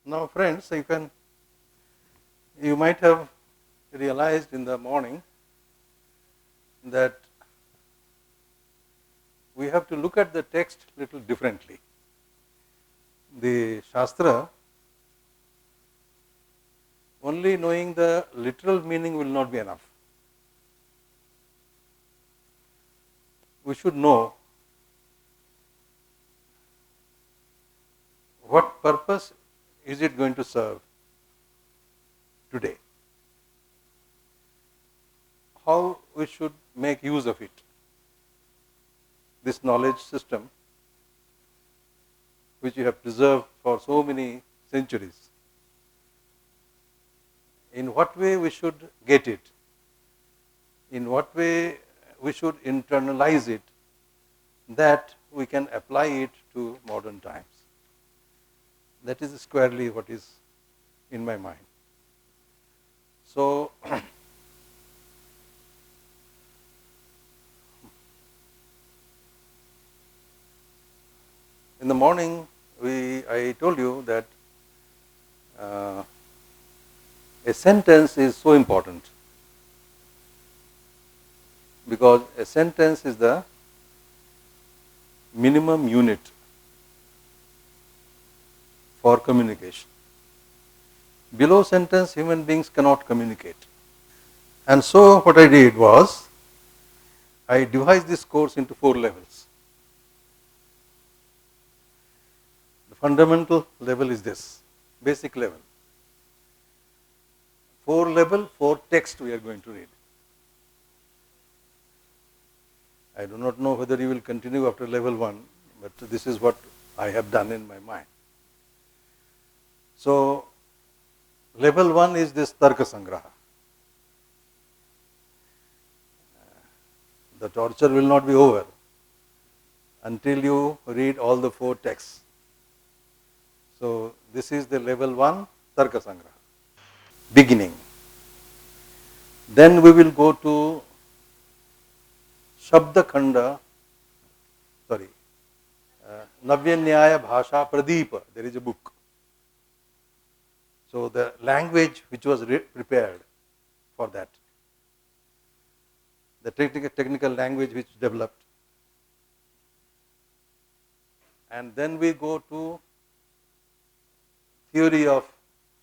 Now, friends, you might have realized in the morning that we have to look at the text little differently. The Shastra, only knowing the literal meaning will not be enough. We should know what purpose is it going to serve today, how we should make use of it, this knowledge system which we have preserved for so many centuries. In what way we should get it, in what way we should internalize it, that we can apply it to modern times. That is squarely what is in my mind. So, in the morning, I told you that a sentence is so important because a sentence is the minimum unit for communication. Below sentence, human beings cannot communicate. And so what I did was, I devised this course into 4 levels. The fundamental level is this, basic level. 4 level, 4 text we are going to read. I do not know whether you will continue after level 1, but this is what I have done in my mind. So, level 1 is this Tarkasamgraha. The torture will not be over until you read all the 4 texts. So, this is the level 1 Tarkasamgraha, beginning. Then we will go to Navya Nyaya Bhasha Pradeepa. There is a book. So, the language which was prepared for that, the technical language which developed. And then we go to theory of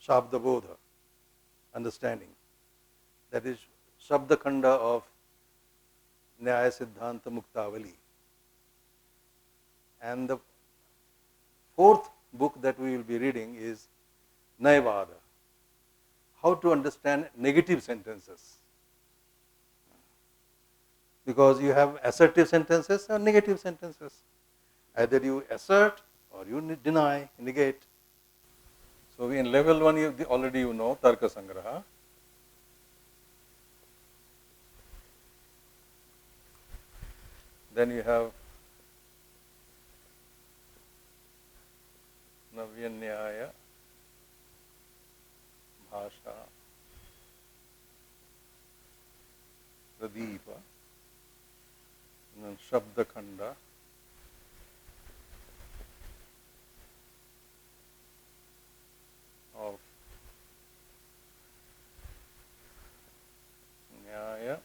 Shabda Bodha, understanding. That is Shabda Khanda of Nyaya Siddhanta Muktavali. And the 4th book that we will be reading is Nayavada, how to understand negative sentences. Because you have assertive sentences or negative sentences. Either you assert or you deny, negate. So in level 1 already you know Tarkasamgraha. Then you have Navya Nyaya Bhasha Pradeepa, and then Shabda Khanda, of Nyaya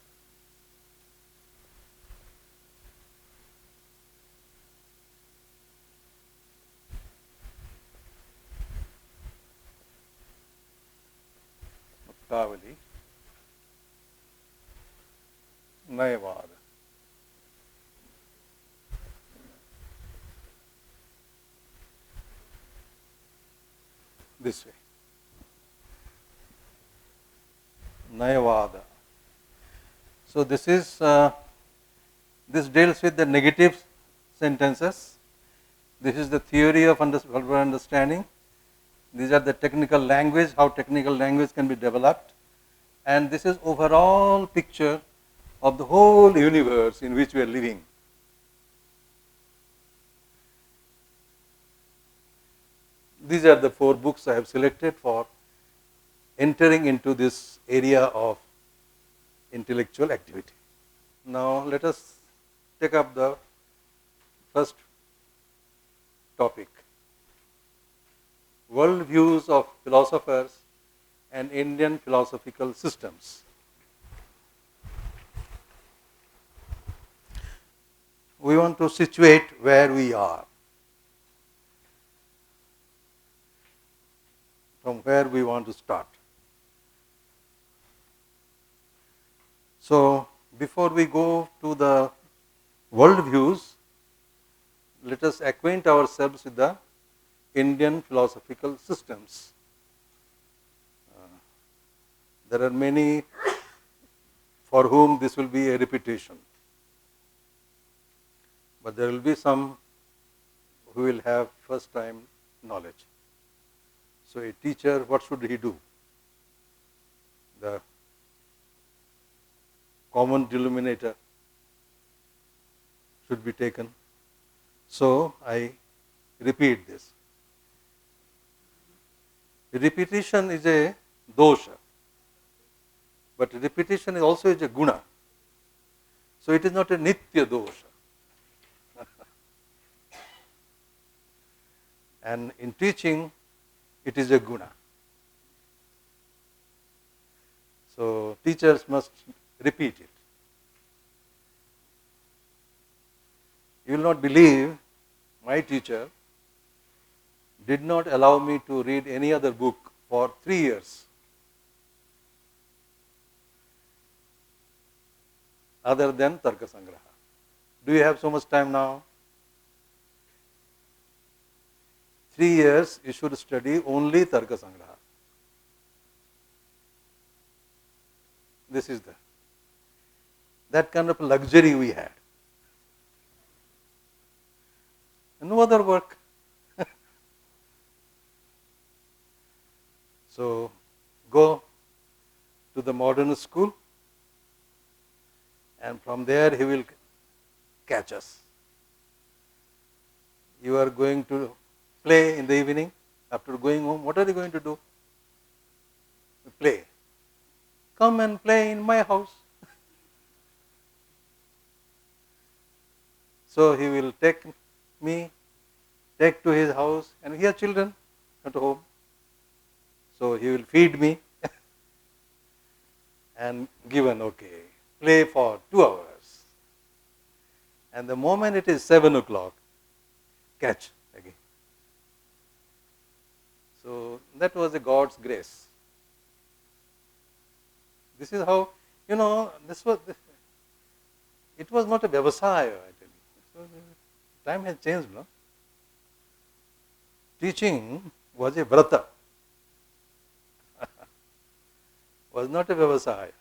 Muktavali, Nayavada. This way. Nayavada. So this deals with the negative sentences. This is the theory of understanding. These are the technical language, how technical language can be developed. And this is overall picture of the whole universe in which we are living. These are the 4 books I have selected for entering into this area of intellectual activity. Now let us take up the first topic. world views of philosophers and Indian philosophical systems. We want to situate where we are, from where we want to start. So, before we go to the world views, let us acquaint ourselves with the Indian philosophical systems. There are many for whom this will be a repetition, but there will be some who will have first time knowledge. So a teacher, what should he do? The common denominator should be taken. So I repeat this. Repetition is a dosha, but repetition is also a guna. So it is not a nitya dosha. And in teaching, it is a guna. So teachers must repeat it. You will not believe, my teacher did not allow me to read any other book for 3 years other than Tarkasamgraha. Do you have so much time now? 3 years you should study only Tarkasamgraha. This is that kind of luxury we had. No other work. So go to the modern school, and from there he will catch us. You are going to play in the evening. After going home, what are you going to do? Play. Come and play in my house. So he will take to his house, and he has children at home. So he will feed me and given, okay, play for 2 hours. And the moment it is 7 o'clock, catch again. So that was a God's grace. This is how, it was not a vyavasaya, I tell you. So, time has changed, no? Teaching was a vrata, was not a vyavasaya.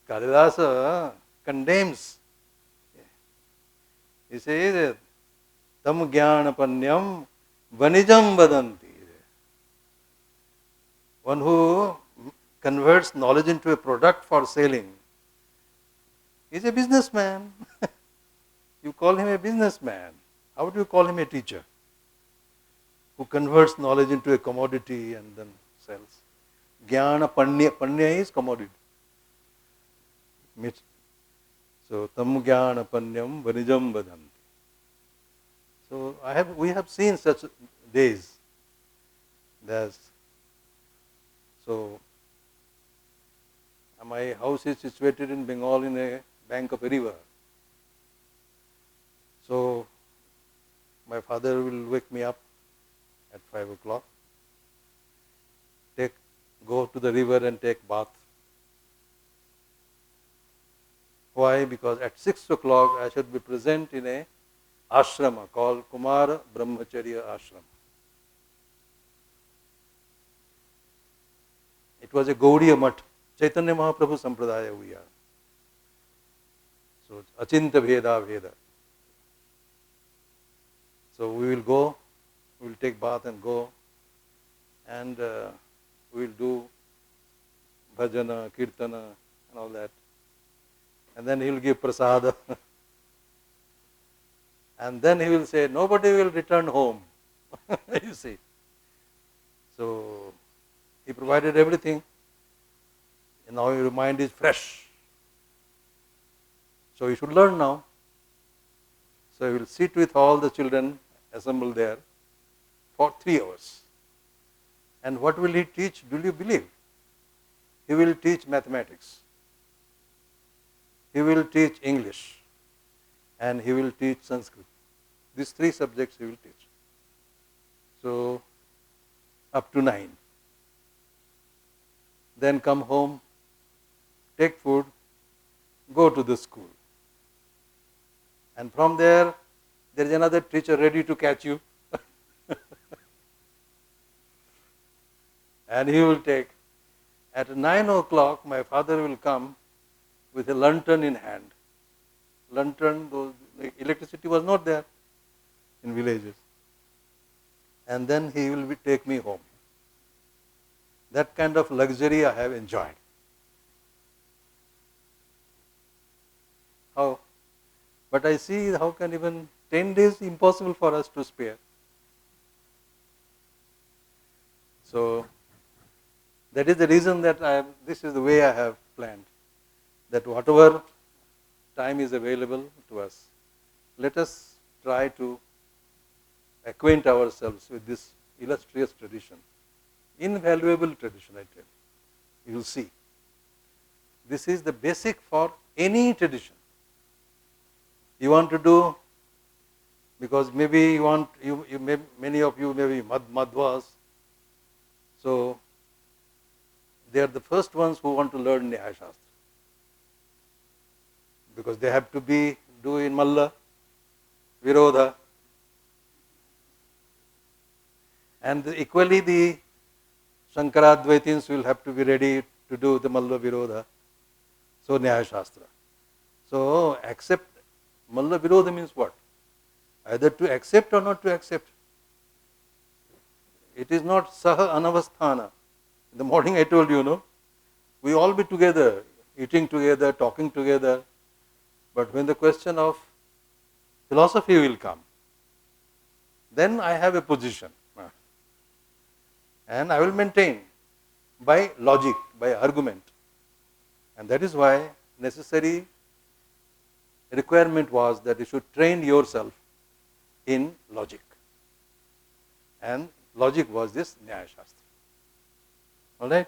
Kalidasa condemns. He says, tam jnanapanyam vanijam vadanti. One who converts knowledge into a product for selling is a businessman. You call him a businessman. How do you call him a teacher who converts knowledge into a commodity and then sells? Jnana panya. Panya is commodity. So tam jnana panyam vanijam vadanti. So we have seen such days. So my house is situated in Bengal in a bank of a river. So my father will wake me up at 5 o'clock, go to the river and take bath. Why? Because at 6 o'clock I should be present in a ashrama called Kumara Brahmacharya Ashram. It was a Gaudiya Math, Chaitanya Mahaprabhu Sampradaya we are. So, Achinta Veda Veda. So, we will go, we will take bath and go, and we will do bhajana, kirtana, and all that. And then he will give prasada. And then he will say, nobody will return home. You see. So, he provided everything, and now your mind is fresh. So you should learn now. So you will sit with all the children assembled there for 3 hours. And what will he teach? Do you believe? He will teach mathematics. He will teach English. And he will teach Sanskrit. These 3 subjects he will teach. So, up to 9. Then come home, take food, go to the school. And from there is another teacher ready to catch you. And he will take. At 9 o'clock, my father will come with a lantern in hand. Lantern, electricity was not there in villages. And then he will take me home. That kind of luxury I have enjoyed. How? But I see how can even 10 days impossible for us to spare. So, that is the reason that this is the way I have planned. That whatever time is available to us, let us try to acquaint ourselves with this illustrious tradition. Invaluable tradition, I tell you. You will see. This is the basic for any tradition. You want to do, because maybe many of you may be Madhvas, so they are the first ones who want to learn Nyaya Shastra. Because they have to do in Malla, Virodha. And equally the Shankaradvaitins will have to be ready to do the Malla Virodha. So Nyaya Shastra. So accept, Malla Virodha means what? Either to accept or not to accept. It is not Saha Anavasthana. In the morning I told you, we all be together, eating together, talking together. But when the question of philosophy will come, then I have a position. And I will maintain by logic, by argument. And that is why necessary requirement was that you should train yourself in logic. And logic was this Nyaya Shastra. All right?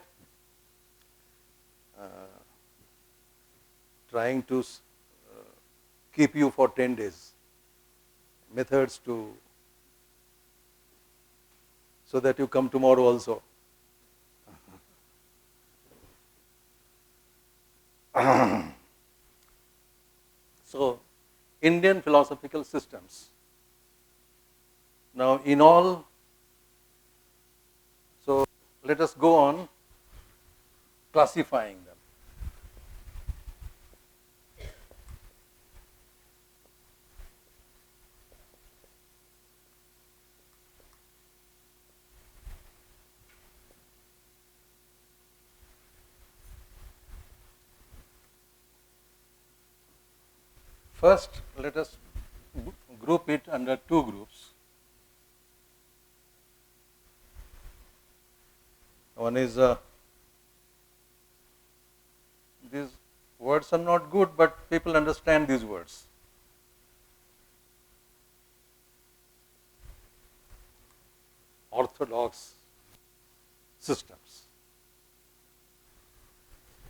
Trying to keep you for 10 days. Methods so that you come tomorrow also. So, Indian philosophical systems. Now, in all, so let us go on classifying them. First, let us group it under 2 groups. One is, these words are not good, but people understand these words. Orthodox systems.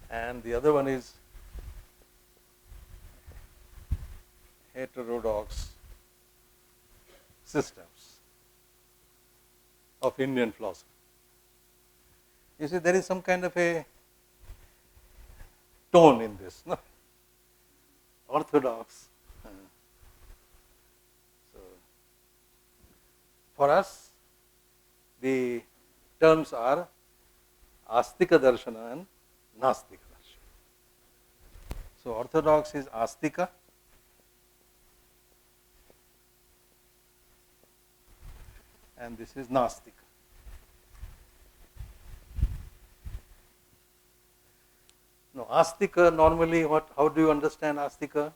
And the other one is heterodox systems of Indian philosophy. You see, there is some kind of a tone in this, no? Orthodox. So, for us, the terms are Astika Darshana and Nastika Darshana. So, orthodox is Astika. And this is Nastika. Now, Astika normally, how do you understand Astika?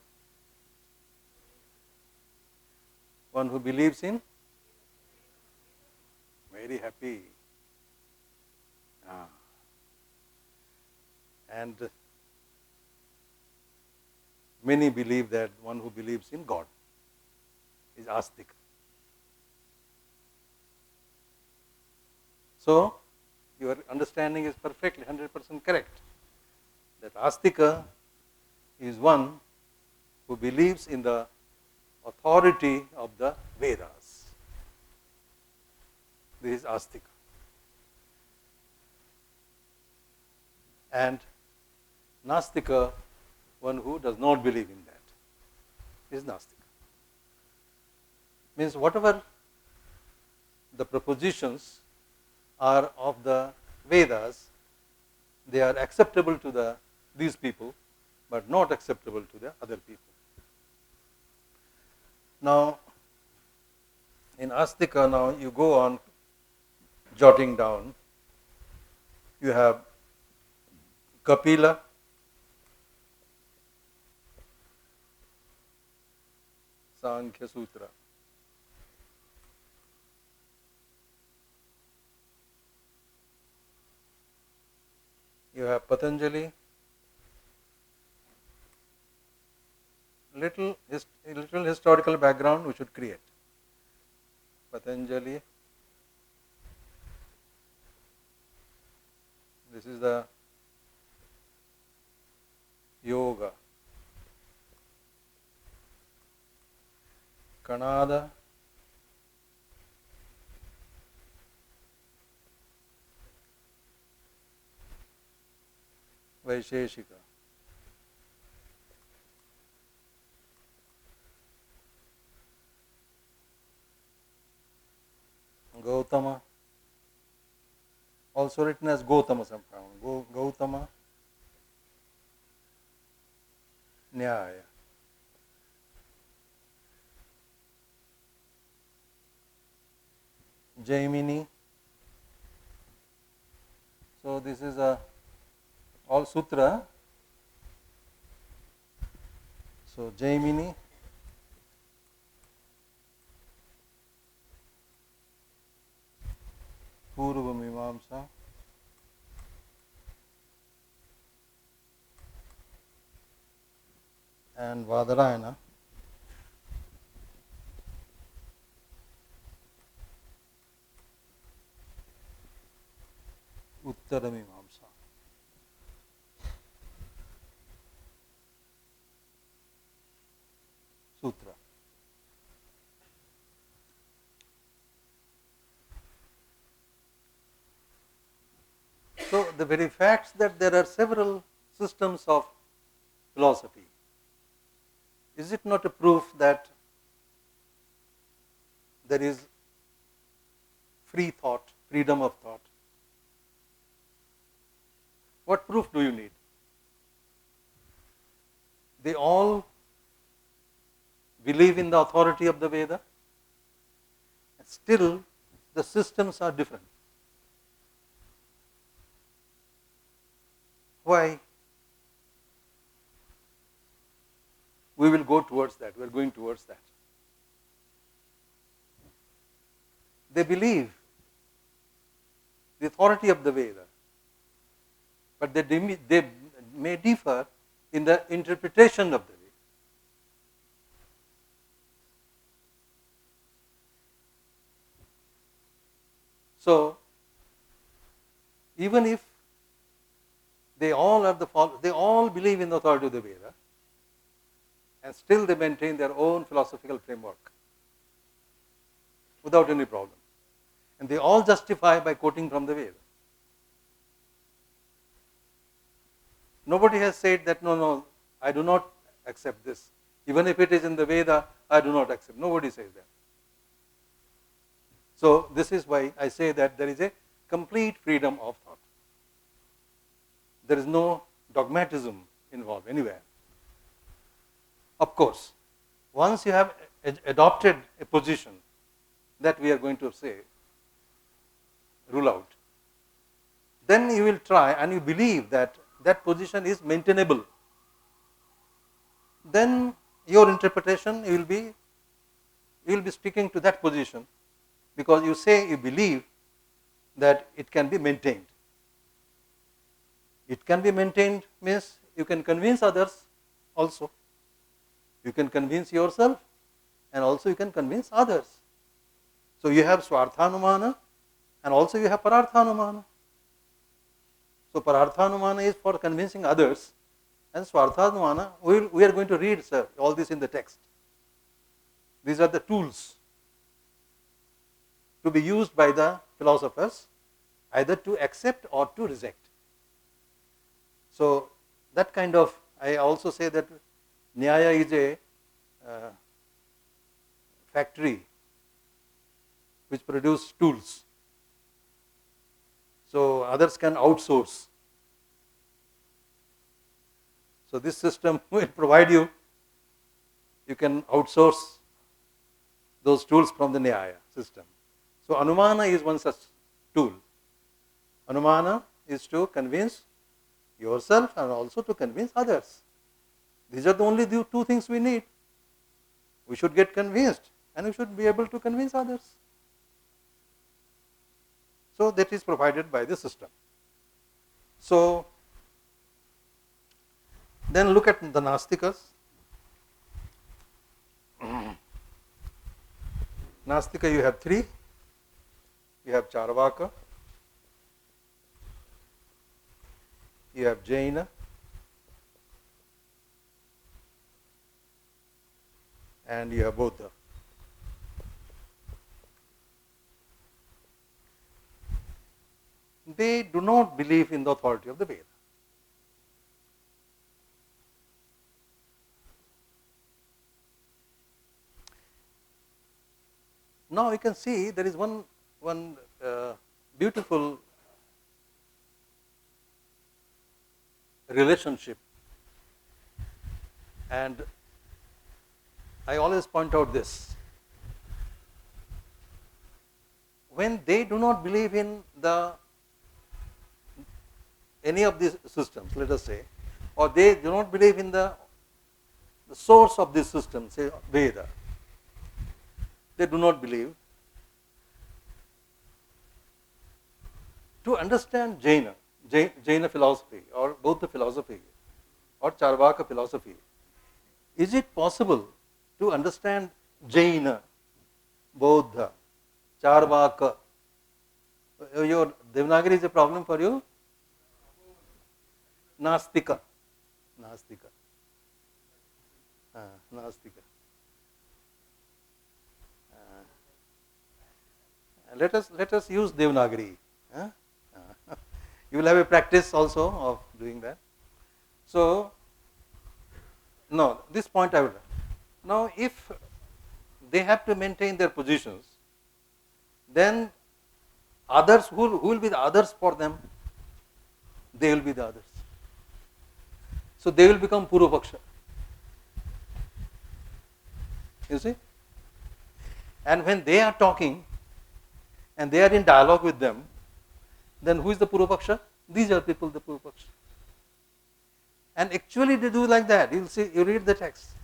One who believes in? Very happy. And many believe that one who believes in God is Astika. So, your understanding is perfectly 100% correct. That Astika is one who believes in the authority of the Vedas. This is Astika. And Nastika, one who does not believe in that, is Nastika. Means whatever the propositions are of the Vedas, they are acceptable to these people, but not acceptable to the other people. Now, in Astika, now you go on jotting down. You have Kapila, Sankhya Sutra. You have Patanjali, little historical background we should create. Patanjali, this is the yoga. Kanada, Vaisheshika. Gautama, also written as Gautama somehow. Gautama, Nyaya. Jaimini. So this is all sutra. So Jaimini, Purva Mimamsa, and Vadarayana. Uttara Mimamsa. Sutra. So the very facts that there are several systems of philosophy, is it not a proof that there is free thought, freedom of thought? What proof do you need? They all believe in the authority of the Veda, and still the systems are different. Why? We will go towards that. We are going towards that. They believe the authority of the Veda, but they may differ in the interpretation of the Veda. So, even if they all believe in the authority of the Veda, and still they maintain their own philosophical framework without any problem. And they all justify by quoting from the Veda. Nobody has said that, no, I do not accept this. Even if it is in the Veda, I do not accept. Nobody says that. So, this is why I say that there is a complete freedom of thought. There is no dogmatism involved anywhere. Of course, once you have adopted a position that we are going to say, rule out, then you will try and you believe that that position is maintainable. Then your interpretation, you will be sticking to that position, because you say you believe that it can be maintained. It can be maintained means you can convince others also. You can convince yourself, and also you can convince others. So you have Swarthanumana, and also you have Pararthanumana. So Pararthanumana is for convincing others, and Swarthanumana, we are going to read, sir, all this in the text. These are the tools to be used by the philosophers, either to accept or to reject. So that kind of, I also say that Nyaya is a factory which produces tools. So others can outsource. So this system will provide you, you can outsource those tools from the Nyaya system. So Anumana is one such tool. Anumana is to convince yourself and also to convince others. These are the only two things we need. We should get convinced and we should be able to convince others. So that is provided by the system. So then look at the Nastikas. Nastika you have three. You have Charvaka, you have Jaina, and you have Buddha. They do not believe in the authority of the Veda. Now you can see there is one beautiful relationship, and I always point out this. When they do not believe in any of these systems, let us say, or they do not believe in the source of this system, say Veda, they do not believe. To understand Jaina philosophy or Buddha philosophy or Charvaka philosophy, is it possible to understand Jaina, Buddha, Charvaka? Your Devanagari is a problem for you? Nastika. Nastika. Nastika. Let us use Devanagari. You will have a practice also of doing that. So, no, this point I will. Now, if they have to maintain their positions, then others, who will be the others for them? They will be the others. So, they will become Purvapaksha. You see? And when they are talking and they are in dialogue with them, then who is the Purvapaksha? These are people, the Purvapaksha. And actually they do like that. You will see, you read the text.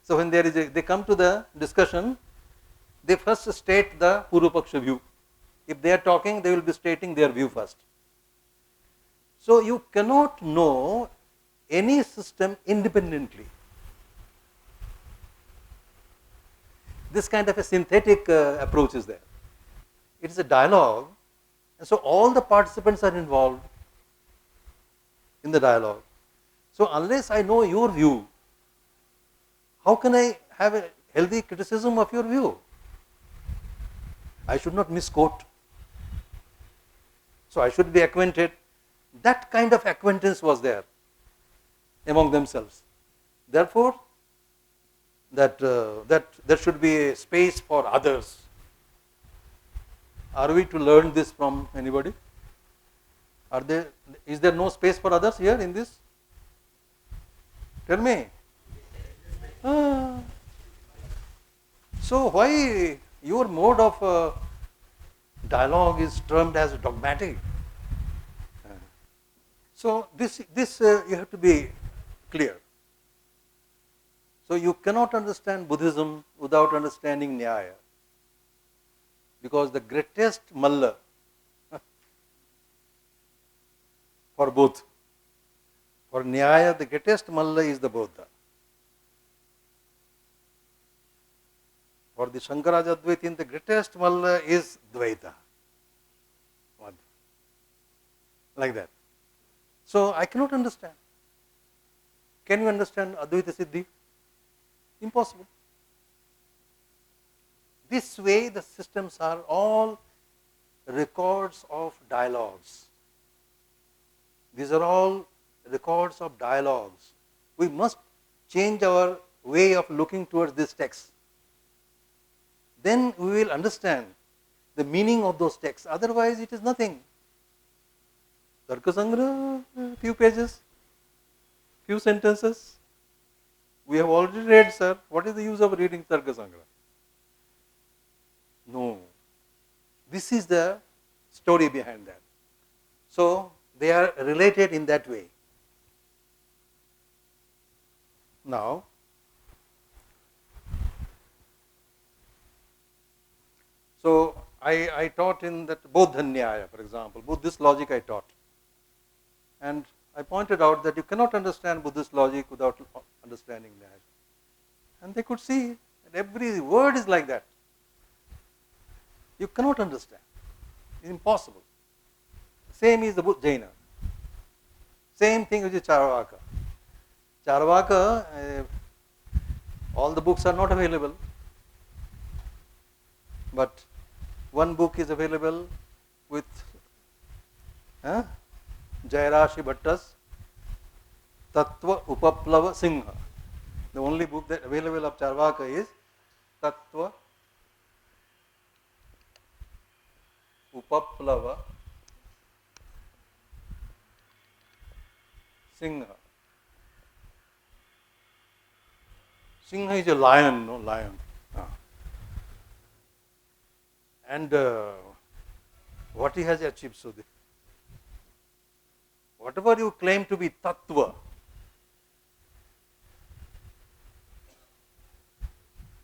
So when they come to the discussion, they first state the Purvapaksha view. If they are talking, they will be stating their view first. So you cannot know any system independently. This kind of a synthetic approach is there. It is a dialogue, and so all the participants are involved in the dialogue. So unless I know your view, how can I have a healthy criticism of your view? I should not misquote. So I should be acquainted. That kind of acquaintance was there among themselves. Therefore, that there should be a space for others. Are we to learn this from anybody? Is there no space for others here in this? Tell me. So why your mode of dialogue is termed as dogmatic? So this you have to be clear. So you cannot understand Buddhism without understanding Nyaya, because the greatest Malla for both, for Nyaya the greatest Malla is the Buddha. For the Shankaracharya the greatest Malla is Dvaita. like that. So I cannot understand. Can you understand Advaita Siddhi? Impossible. This way the systems are all records of dialogues. These are all records of dialogues. We must change our way of looking towards this text. Then we will understand the meaning of those texts. Otherwise it is nothing. Tarkasamgraha, few pages, few sentences. We have already read, sir. What is the use of reading Tarkasamgraha? No. This is the story behind that. So they are related in that way. Now, so I taught in that Bodha Nyaya, for example, Buddhist logic I taught. And I pointed out that you cannot understand Buddhist logic without understanding Nyaya. And they could see that every word is like that. You cannot understand. It's impossible. Same is the Jaina. Same thing with the Charvaka. Charvaka, all the books are not available. But one book is available with Jayarashi Bhatta's Tattva Upaplava Singha. The only book that available of Charvaka is Tattva Upaplava Singha. Singha is a lion, no lion. And what he has achieved, so whatever you claim to be tattva,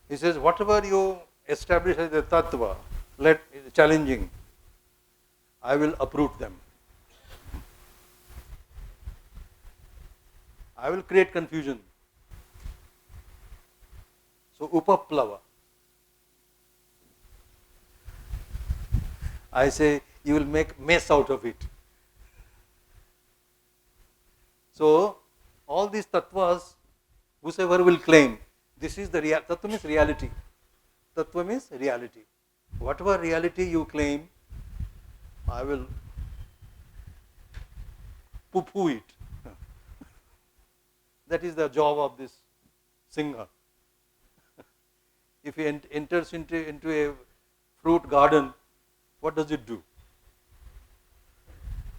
he says whatever you establish as a tattva, challenging, I will uproot them. I will create confusion. So upaplava. I say you will make mess out of it. So all these tattvas, whosoever will claim, this is the tattva means reality. Tattva means reality. Whatever reality you claim, I will poo-poo it. That is the job of this Singha. If he enters into a fruit garden, what does it do?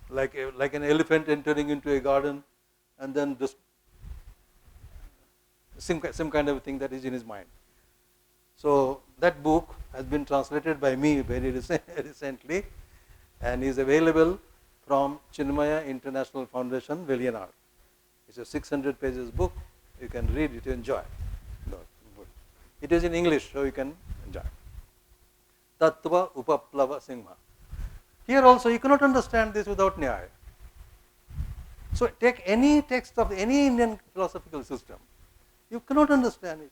Like an elephant entering into a garden and then just some kind of thing that is in his mind. So that book has been translated by me very recently and is available from Chinmaya International Foundation, Velianar. It's a 600 pages book. You can read it, enjoy. It is in English, so you can enjoy. Tattva Upaplava Singha. Here also you cannot understand this without Nyaya. So take any text of any Indian philosophical system, you cannot understand it.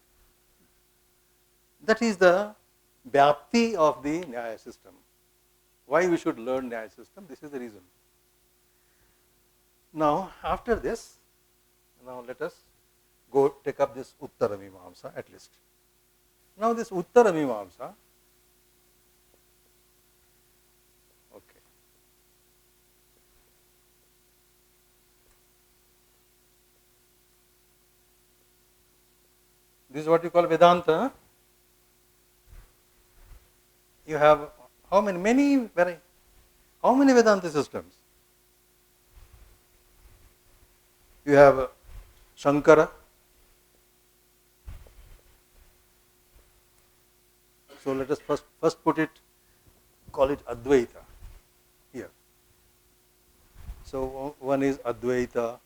That is the Vyapti of the Nyaya system. Why we should learn Nyaya system? This is the reason. Now after this, now let us go take up this Uttara Mimamsa at least. Now this Uttara Mimamsa, okay. This is what you call Vedanta. You have how many Vedanta systems? You have Shankara. So let us first put it, call it Advaita here. So one is Advaita.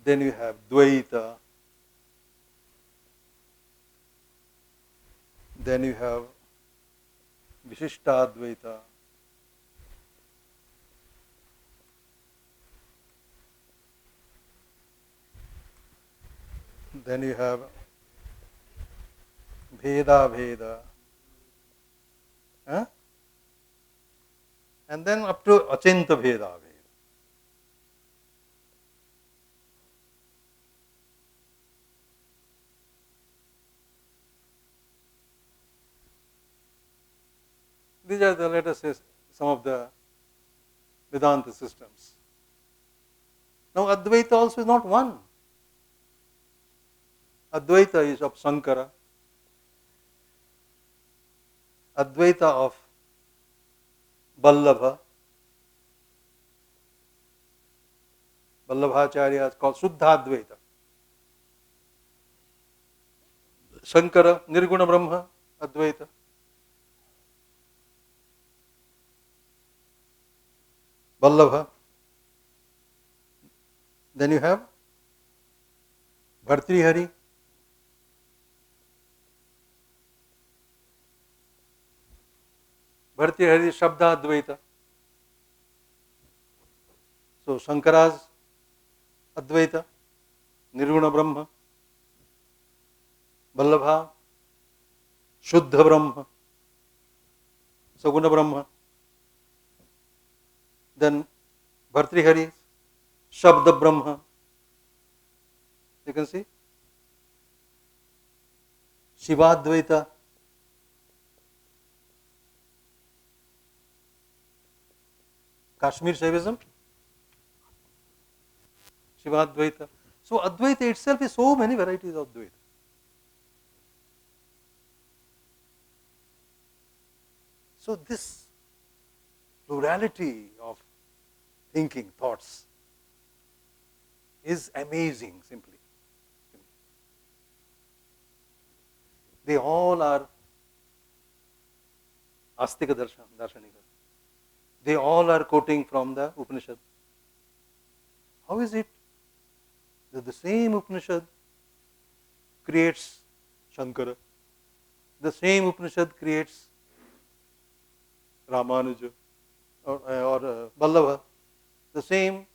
Then you have Dvaita. Then you have Vishishtadvaita. Then you have Bheda Bheda. and then up to Achinta Bheda. These are the, let us say, some of the Vedanta systems. Now, Advaita also is not one. Advaita is of Sankara, Advaita of Vallabha. Vallabhacharya is called Suddhadvaita. Shankara, Nirguna Brahma, Advaita. Vallabha. Then you have Bhartrihari. Bhartrihari is Shabda Advaita. So Shankara's Advaita, Nirguna Brahma, Vallabha, Shuddha Brahma, Saguna Brahma. Then Bhartrihari, Shabda Brahma. You can see. Shivadvaita, Kashmir Shaivism, Shivadvaita. So Advaita itself is so many varieties of Advaita. So this plurality of thinking, thoughts is amazing simply. They all are Astika Darshanika. They all are quoting from the Upanishad. How is it that the same Upanishad creates Shankara, the same Upanishad creates Ramanuja or Vallabha, the same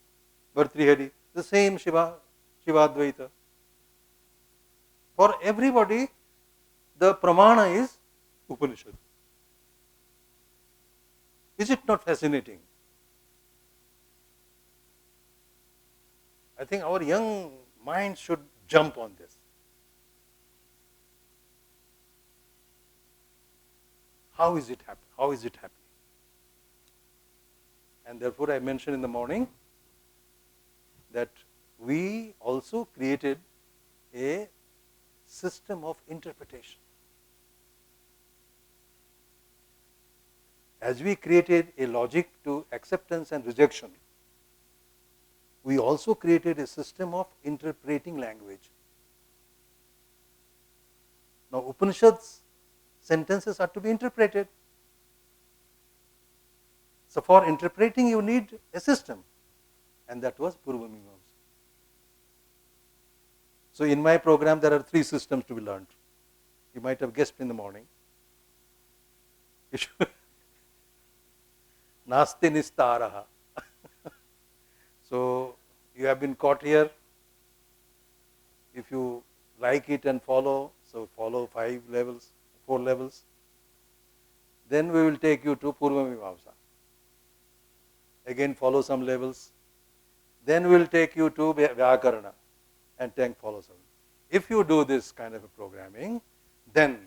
Bhartrihari, the same Shivadvaita? For everybody, the pramana is Upanishad. Is it not fascinating? I think our young minds should jump on this. How is it happening? How is it happening? And therefore I mentioned in the morning that we also created a system of interpretation. As we created a logic to acceptance and rejection, we also created a system of interpreting language. Now, Upanishads sentences are to be interpreted. So, for interpreting, you need a system, and that was Purvamimamsa. So, in my program, there are 3 systems to be learned. You might have guessed in the morning. Nasti nistaraha. So, you have been caught here. If you like it and follow, so follow 5 levels, 4 levels. Then we will take you to Purvamimamsa. Again follow some levels. Then we will take you to Vyakarana and then follow some. If you do this kind of a programming, then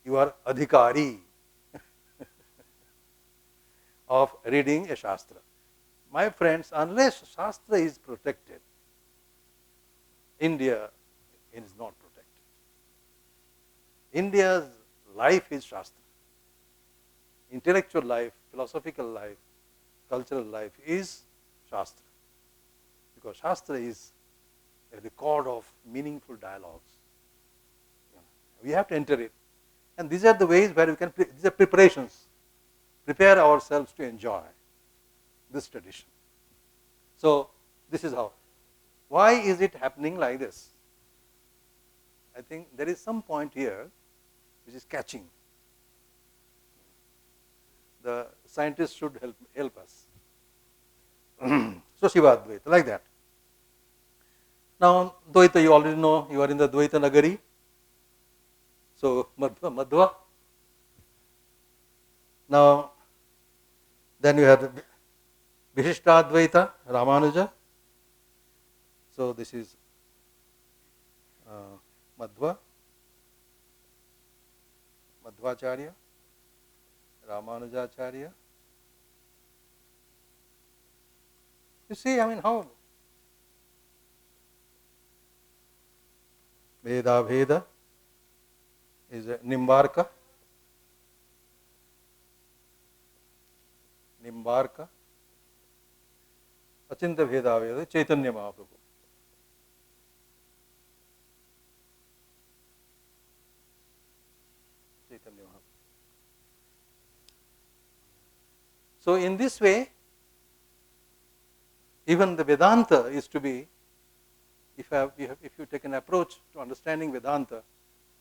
you are adhikari of reading a Shastra. My friends, unless Shastra is protected, India is not protected. India's life is Shastra. Intellectual life, philosophical life, cultural life is Shastra. Because Shastra is a record of meaningful dialogues. We have to enter it. And these are the ways where we can, these are preparations. Prepare ourselves to enjoy this tradition. So, this is how. Why is it happening like this? I think there is some point here which is catching. The scientists should help us. So, Shivadvaita, like that. Now, Dvaita, you already know, you are in the Dvaita Nagari. So, Madhva. Now, Then you have Vishishtadvaita, Ramanuja. So this is Madhvacharya, Ramanujacharya. You see, I mean, how Veda Veda is a Nimbarka, Achinta Veda Veda, Chaitanya Mahaprabhu. So in this way, even the Vedanta is to be, if you take an approach to understanding Vedanta,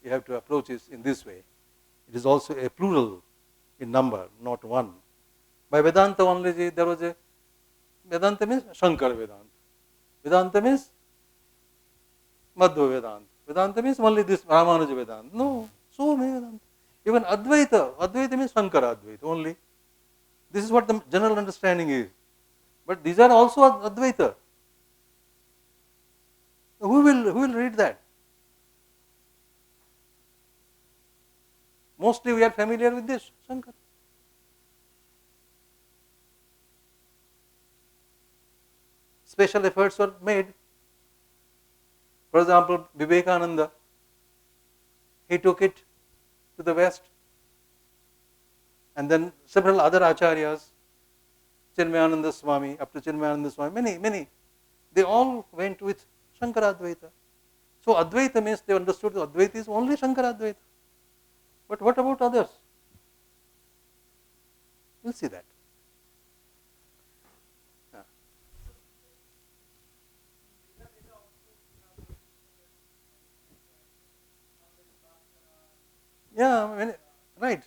you have to approach it in this way. It is also a plural in number, not one. By Vedanta only, there was a Vedanta means Shankara Vedanta. Vedanta means Madhva Vedanta. Vedanta means only this Ramanuja Vedanta. No, so many Vedanta. Even Advaita means Shankara Advaita only. This is what the general understanding is. But these are also Advaita. Who will read that? Mostly we are familiar with this, Shankara. Special efforts were made. For example, Vivekananda, he took it to the West. And then several other acharyas, Chinmayananda Swami, up to Chinmayananda Swami, many, they all went with Shankara Advaita. So Advaita means they understood that Advaita is only Shankara Advaita. But what about others? We'll see that. Yeah, right.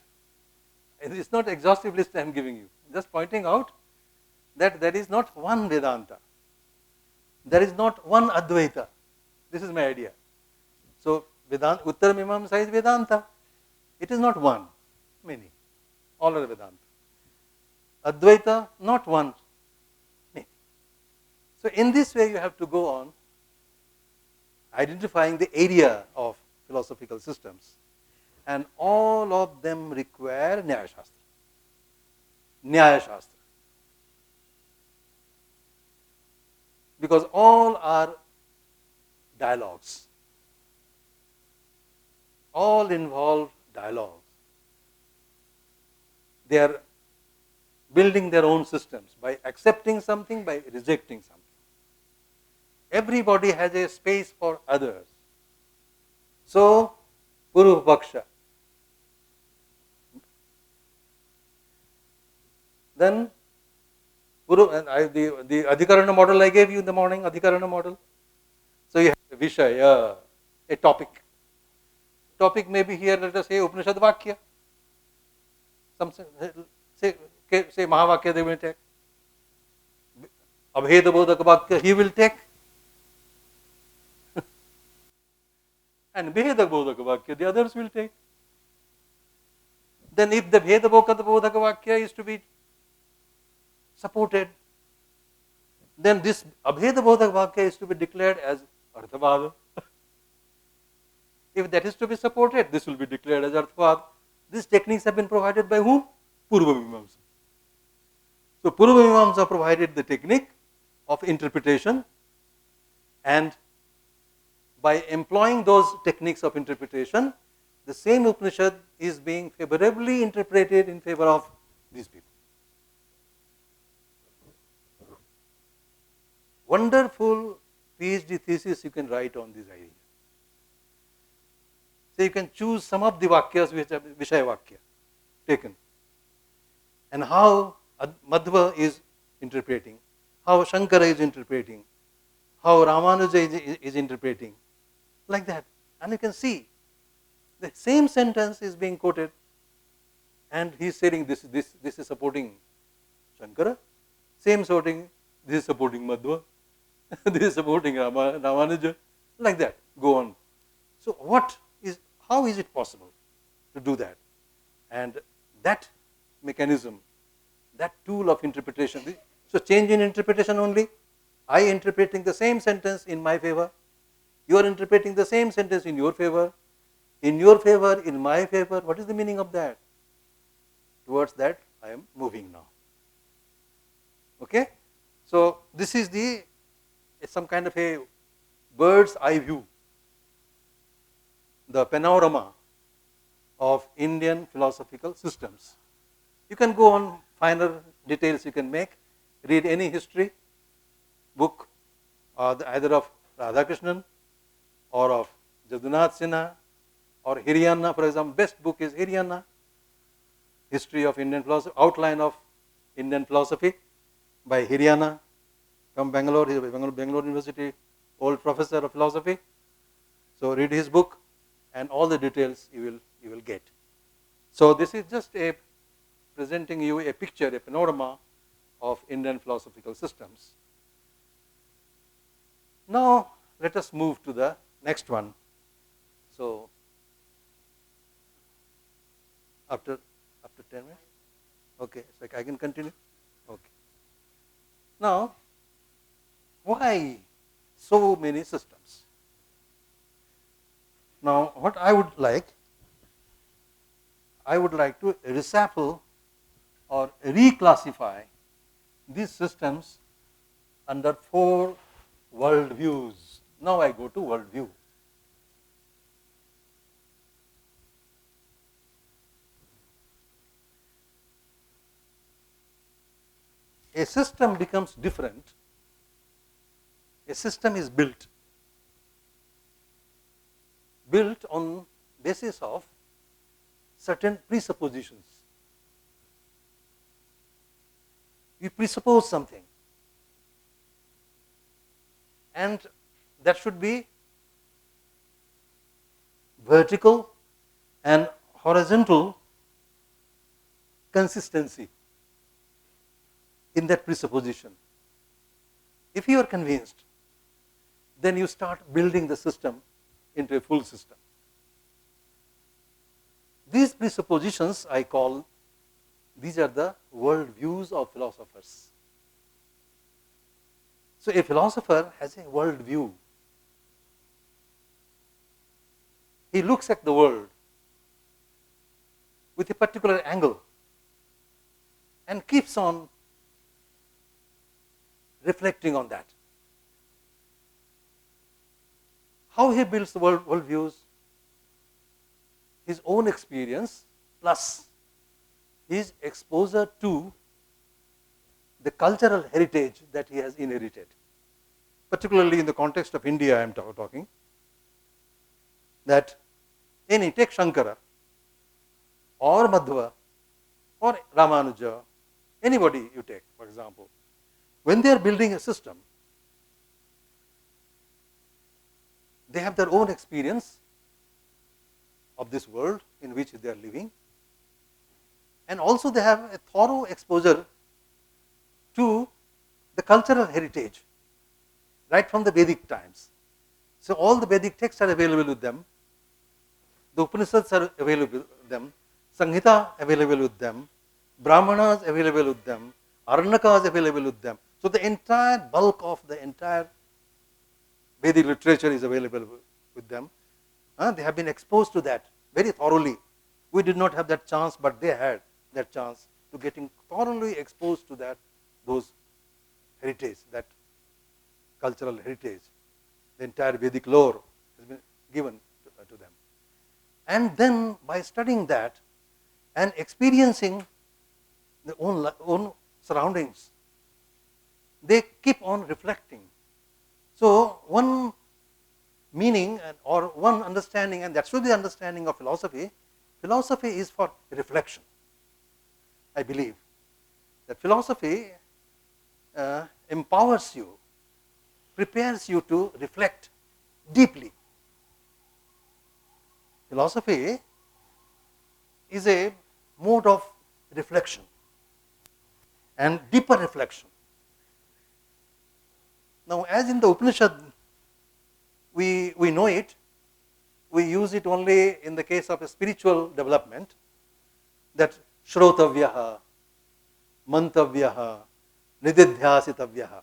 It is not exhaustive list I am giving you. Just pointing out that there is not one Vedanta. There is not one Advaita. This is my idea. So Vedanta, Uttaramimamsa is Vedanta. It is not one, many. All are Vedanta. Advaita, not one, many. So in this way you have to go on identifying the area of philosophical systems. And all of them require Nyaya Shastra. Nyaya Shastra. Because all are dialogues. All involve dialogues. They are building their own systems by accepting something, by rejecting something. Everybody has a space for others. So, Purva Paksha. Then, the Adhikarana model I gave you in the morning, Adhikarana model. So, you have a Vishaya, a topic. Topic may be here, let us say Upanishad Vakya. Say Mahavakya they will take. Abheda Bodhaka Vakya he will take. And Bheda Bodhaka Vakya the others will take. Then if the Bheda Bodhaka Vakya is to be supported, then this Abheda Bodhaka Vakya is to be declared as Arthavada. If that is to be supported, this will be declared as Arthavada. These techniques have been provided by whom? Purva Mimamsa. So Purva Mimamsa provided the technique of interpretation, and by employing those techniques of interpretation, the same Upanishad is being favorably interpreted in favor of these people. Wonderful PhD thesis you can write on this idea. So you can choose some of the Vakyas which are Vishaya Vakya taken, and how Madhva is interpreting, how Shankara is interpreting, how Ramanuja is interpreting, like that. And you can see the same sentence is being quoted, and he is saying this is supporting Shankara, same sorting, this is supporting Madhva, this is supporting Ramanuja, like that, go on. So how is it possible to do that? And that mechanism, that tool of interpretation. So change in interpretation only. I interpreting the same sentence in my favor. You are interpreting the same sentence in your favor. In your favor, in my favor. What is the meaning of that? Towards that I am moving now. Okay? So this is some kind of a bird's eye view, the panorama of Indian philosophical systems. You can go on finer details you can make, read any history book, either of Radhakrishnan or of Jadunath Sinha or Hiriyana, for example. Best book is Hiriyana, History of Indian Philosophy, Outline of Indian Philosophy by Hiriyana from Bangalore. He is a Bangalore University old professor of philosophy. So read his book and all the details you will get. So this is just presenting you a picture, a panorama of Indian philosophical systems. Now let us move to the next one. So after 10 minutes? Okay, so I can continue? Okay. Now, why so many systems? Now, what I would like to reshuffle or reclassify these systems under 4 world views. Now I go to world view. A system becomes different. A system is built on basis of certain presuppositions. You presuppose something, and that should be vertical and horizontal consistency in that presupposition. If you are convinced, then you start building the system into a full system. These presuppositions I call, these are the world views of philosophers. So a philosopher has a world view. He looks at the world with a particular angle and keeps on reflecting on that. How he builds the world views? His own experience plus his exposure to the cultural heritage that he has inherited. Particularly in the context of India I am talking, that take Shankara or Madhva or Ramanuja, anybody you take for example, when they are building a system, they have their own experience of this world in which they are living, and also they have a thorough exposure to the cultural heritage right from the Vedic times. So all the Vedic texts are available with them, the Upanishads are available with them, Samhita available with them, Brahmanas available with them, Aranyakas available with them. So the entire bulk of the entire Vedic literature is available with them. They have been exposed to that very thoroughly. We did not have that chance, but they had that chance to getting thoroughly exposed to those heritage, that cultural heritage. The entire Vedic lore has been given to them. And then by studying that and experiencing their own surroundings, they keep on reflecting. So one meaning or one understanding, and that should be the understanding of philosophy. Philosophy is for reflection. I believe that philosophy empowers you, prepares you to reflect deeply. Philosophy is a mode of reflection and deeper reflection. Now, as in the Upanishad, we know it, we use it only in the case of a spiritual development, that Shrotavyaha, mantavyaha, nididhyasitavyaha.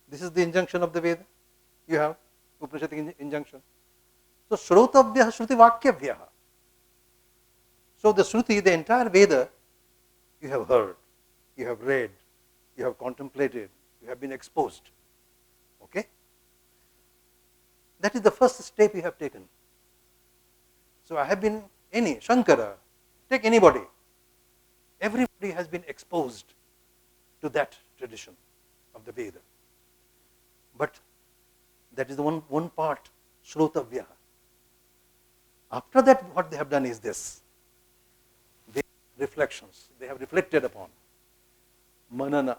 This is the injunction of the Veda. You have Upanishadic injunction. So, Shrotavyaha Shruti Vakyavyaha. So, the Shruti, the entire Veda, you have heard, you have read, you have contemplated, you have been exposed. Okay? That is the first step you have taken. So, I have been Shankara, take anybody. Everybody has been exposed to that tradition of the Veda. But that is the one part, Shrotavyaha. After that, what they have done is this. Reflections. They have reflected upon. Manana.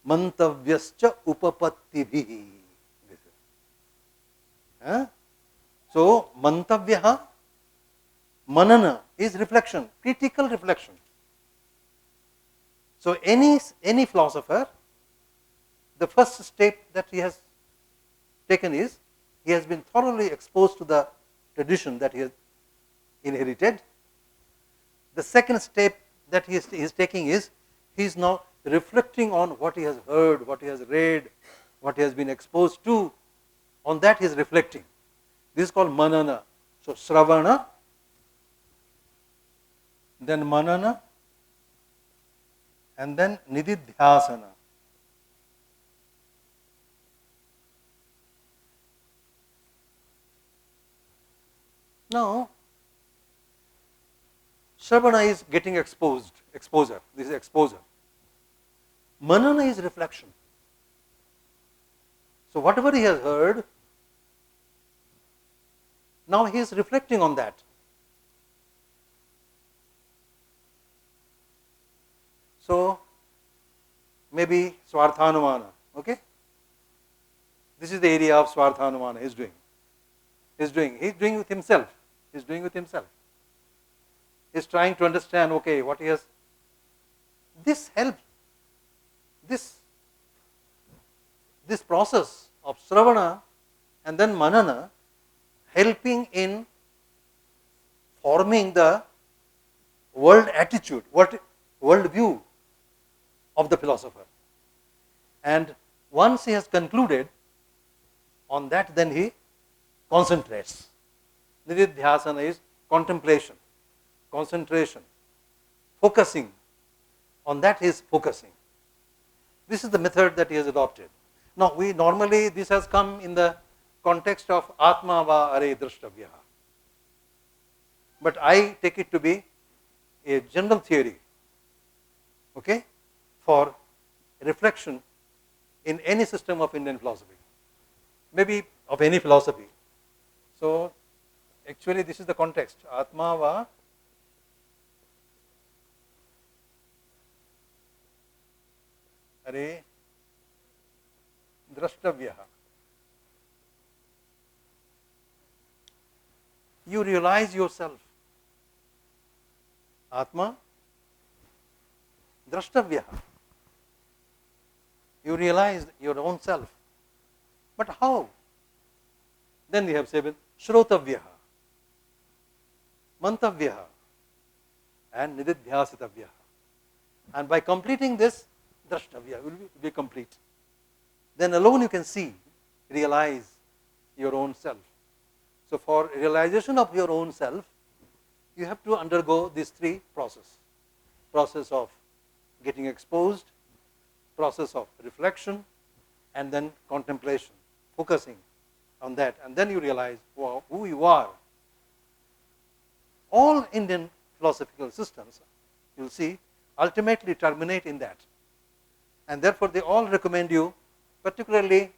Mantavyascha upapattivihi. So, mantavyaha, manana is reflection, critical reflection. So, any philosopher, the first step that he has taken is, he has been thoroughly exposed to the tradition that he has inherited. The second step that he is taking is, he is now reflecting on what he has heard, what he has read, what he has been exposed to. On that he is reflecting. This is called manana. So, Shravana, then manana, and then nididhyasana. Now, Shravana is getting exposure. This is exposure. Manana is reflection. So, whatever he has heard, now he is reflecting on that. So, maybe Swarthanumana, okay? This is the area of Swarthanumana he is doing. He is doing with himself. He is doing with himself. He is trying to understand, okay, what he has. This helps. This process of Shravana and then Manana helping in forming the world attitude, world view of the philosopher. And once he has concluded on that, then he concentrates. Nididhyasana is contemplation, concentration, focusing. On that he is focusing. This is the method that he has adopted. Now, we normally, this has come in the context of Atma va are drashtavyaha. But I take it to be a general theory, okay, for reflection in any system of Indian philosophy, maybe of any philosophy. So, actually this is the context, Atma va are drashtavyaha. You realize yourself. Atma drashtavyaha. You realize your own self. But how? Then we have said Shrotavyaha, Mantavyaha, and Nididhyasitavyaha. And by completing this, Drashtavya will be complete. Then alone you can see, realize your own self. So, for realization of your own self, you have to undergo these three processes. Process of getting exposed, process of reflection, and then contemplation, focusing on that. And then you realize who you are. All Indian philosophical systems, you will see, ultimately terminate in that. And therefore, they all recommend you, particularly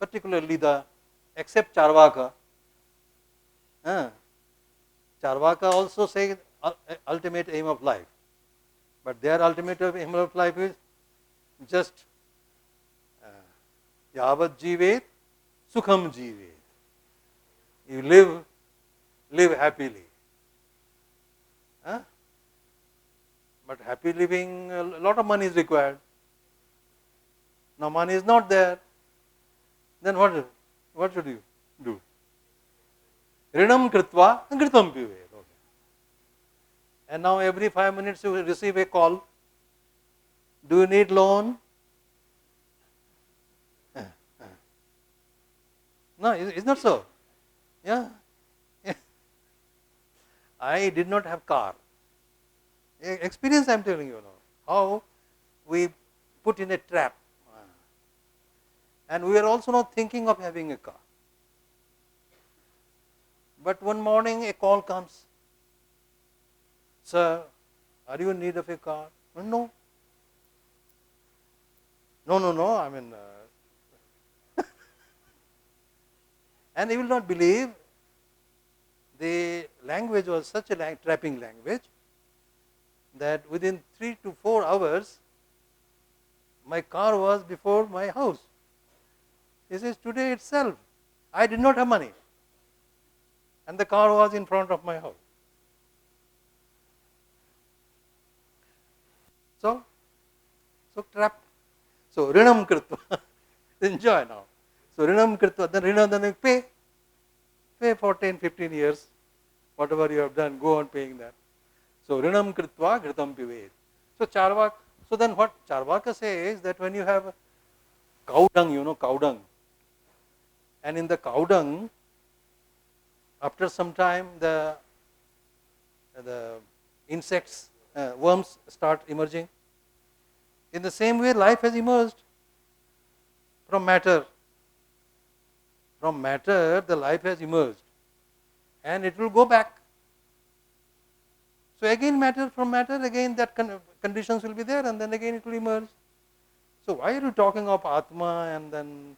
the, except Charvaka. Charvaka also say ultimate aim of life. But their ultimate aim of life is just yavat jivet, sukham jivet. You live happily. But happy living, a lot of money is required. Now money is not there. Then what should you do? Rinam kritva, kritam pivet. And now every 5 minutes you will receive a call. Do you need loan? No, it's not so. Yeah. I did not have car. Experience I am telling you now. How we put in a trap. And we are also not thinking of having a car. But one morning a call comes. Sir, are you in need of a car? No. No, I mean, and you will not believe, the language was such a trapping language that within 3 to 4 hours, my car was before my house. He says, today itself, I did not have money, and the car was in front of my house. So trap. So rinam kritva, enjoy now. So rinam kritva, then you pay for 10, 15 years, whatever you have done, go on paying that. So rinam kritva ghritam pivet. So Charvak, so then what Charvaka says that when you have cow dung, cow dung, and in the cow dung, after some time the insects, worms start emerging. In the same way, life has emerged from matter. From matter, the life has emerged, and it will go back. So again, matter from matter, again that conditions will be there, and then again it will emerge. So why are you talking of Atma and then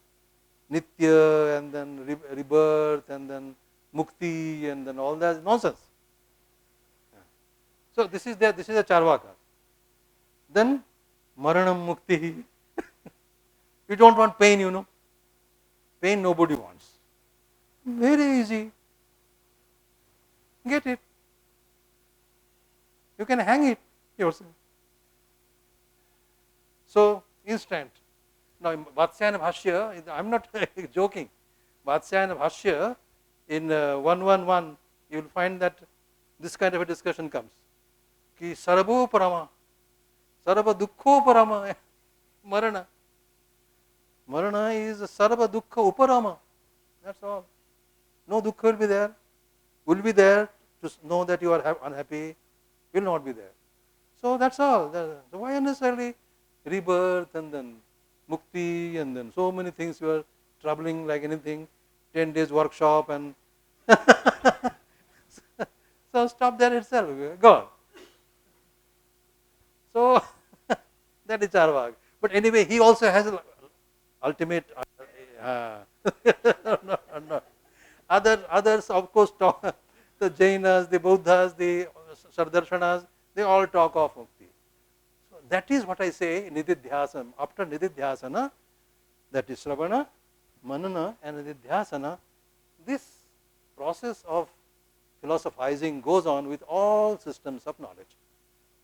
Nitya and then rebirth and then Mukti and then all that nonsense? So this is a Charvaka. Then Maranam Mukti. You don't want pain, Pain nobody wants. Very easy. Get it. You can hang it yourself. So instant. Now in Vatsyayana Bhashya, I am not joking. Vatsyayana Bhashya in 111, you will find that this kind of a discussion comes. Ki sarabho parama, sarabha dukkho parama, marana. Marana is sarva dukkha uparama. That's all. No dukkha will be there. Will be there to know that you are unhappy. Will not be there. So that's all. So why unnecessarily rebirth and then mukti and then so many things you are troubling like anything. 10 days workshop and so stop there itself. Go on. So that is Charvak. But anyway, he also has a ultimate no. Others of course talk, the Jainas, the Buddhas, the Sardarshanas, they all talk of mukti. So that is what I say nididhyasana. After nididhyasana, that is Shravana, Manana and nididhyasana, this process of philosophizing goes on with all systems of knowledge,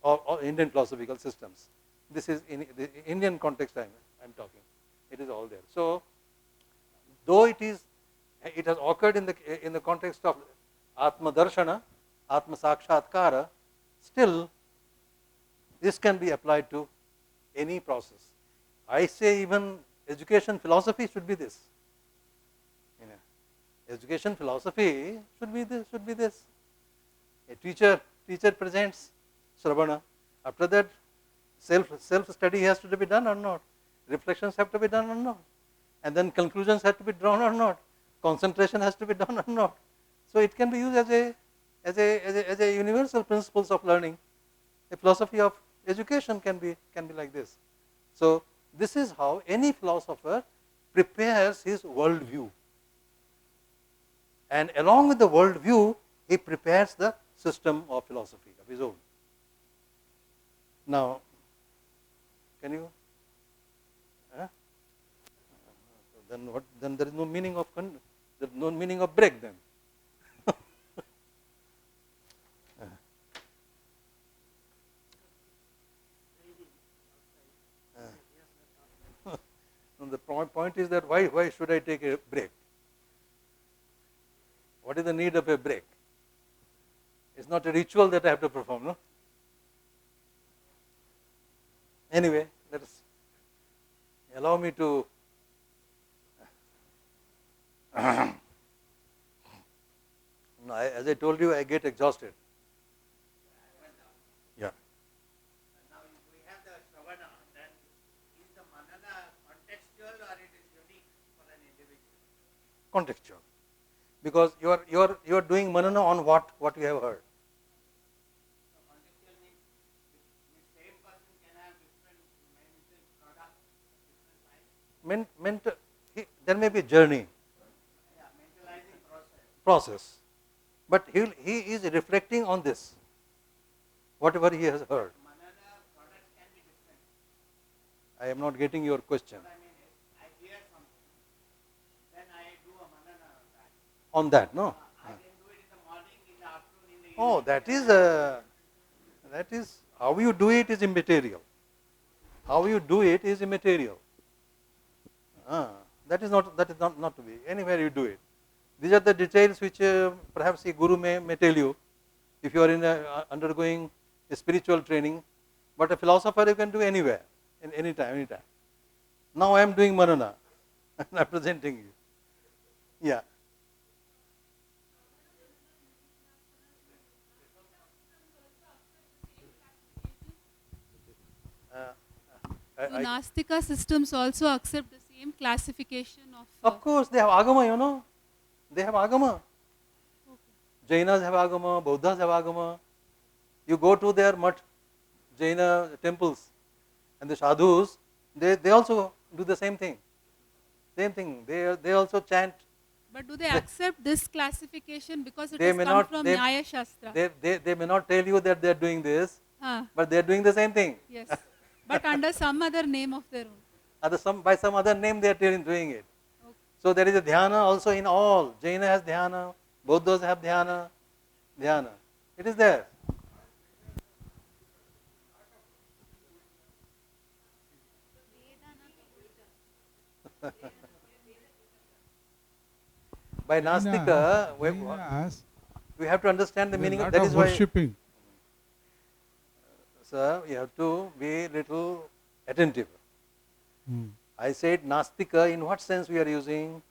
or Indian philosophical systems. This is in the Indian context I am talking. It is all there. So, though it has occurred in the context of Atma Darshana, Atma Sakshatkara, still this can be applied to any process. I say even education philosophy should be this. Education philosophy should be this. A teacher presents Shravana. After that, self study has to be done or not. Reflections have to be done or not, and then conclusions have to be drawn or not. Concentration has to be done or not. So it can be used as a universal principles of learning. A philosophy of education can be like this. So this is how any philosopher prepares his worldview, and along with the worldview, he prepares the system of philosophy of his own. Now, can you? Then what? Then there is no meaning of break. Then the point is that why should I take a break? What is the need of a break? It's not a ritual that I have to perform, no? Anyway, let us allow me to no, as I told you, I get exhausted. Yeah. Now we have the Shravana, then is the Manana contextual or it is unique for an individual? Contextual. Because you are doing manana on what you have heard. So contextual means the same person can have different mental products, different lines. There may be journey, Yeah, mentalizing process, but he is reflecting on this, whatever he has heard. Manana products can be different. I am not getting your question. What I mean is, I hear something, then I do a Manana On on that. that, no? I can do it in the morning, in the afternoon, in the evening. Oh, that is how you do it is immaterial. How you do it is immaterial. That is not to be. Anywhere you do it. These are the details which perhaps a guru may tell you if you are undergoing a spiritual training. But a philosopher you can do anywhere, in any time. Now I am doing manana. I am presenting you. Yeah. So Nastika systems also accept the same classification of. Of course, they have agama, They have agama. Jainas have agama, Buddhas have agama. You go to their mutt, Jaina temples, and the sadhus, they also do the same thing. Same thing. They also chant. But do they accept this classification because it They has may come not- from they- Nyaya Shastra? They may not tell you that they are doing this, but they are doing the same thing. Yes, but under some other name of their own. By some other name they are doing it. Okay. So there is a dhyana also in all. Jaina has dhyana, Buddhas have dhyana. It is there. By Nastika, we have to understand the meaning. That is why, worshipping. sir, you have to be little attentive. I said Nastika, in what sense we are using?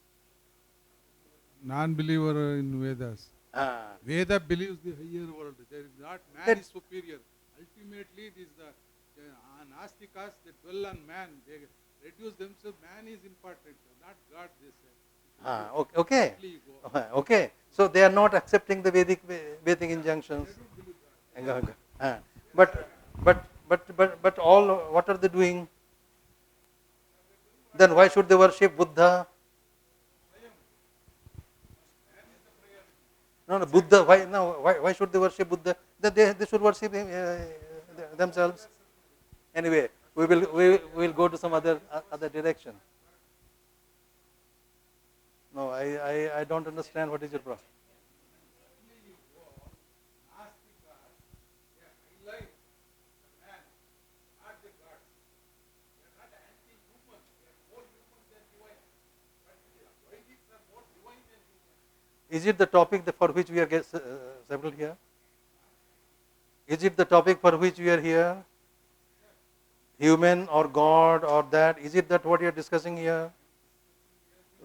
Non-believer in Vedas. Ah, Veda believes the higher world. There is not man is superior. Ultimately, it is the Nastikas that dwell on man. They reduce themselves. Man is important, not God. They say. okay. Okay. So they are not accepting the Vedic injunctions. But all what are they doing? Then why should they worship Buddha? No, Buddha. Why should they worship Buddha? They should worship themselves. Anyway, we will go to some other direction. No, I don't understand what is your problem. Is it the topic for which we are several here? Is it the topic for which we are here? Human or God or that? Is it that what you are discussing here?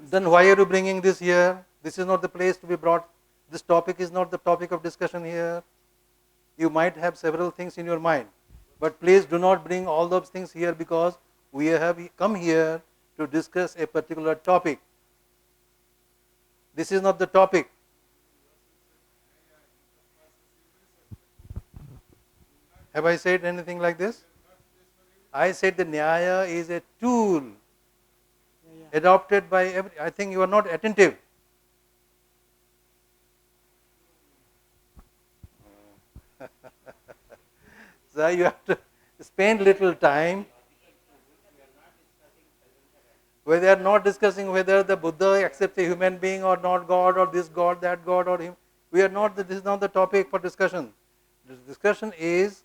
Then why are you bringing this here? This is not the place to be brought. This topic is not the topic of discussion here. You might have several things in your mind, but please do not bring all those things here because we have come here to discuss a particular topic. This is not the topic. Have I said anything like this? I said the Nyaya is a tool adopted by I think you are not attentive. So you have to spend little time. Where they are not discussing whether the Buddha accepts a human being or not God or this God, that God or him. We are not. This is not the topic for discussion. The discussion is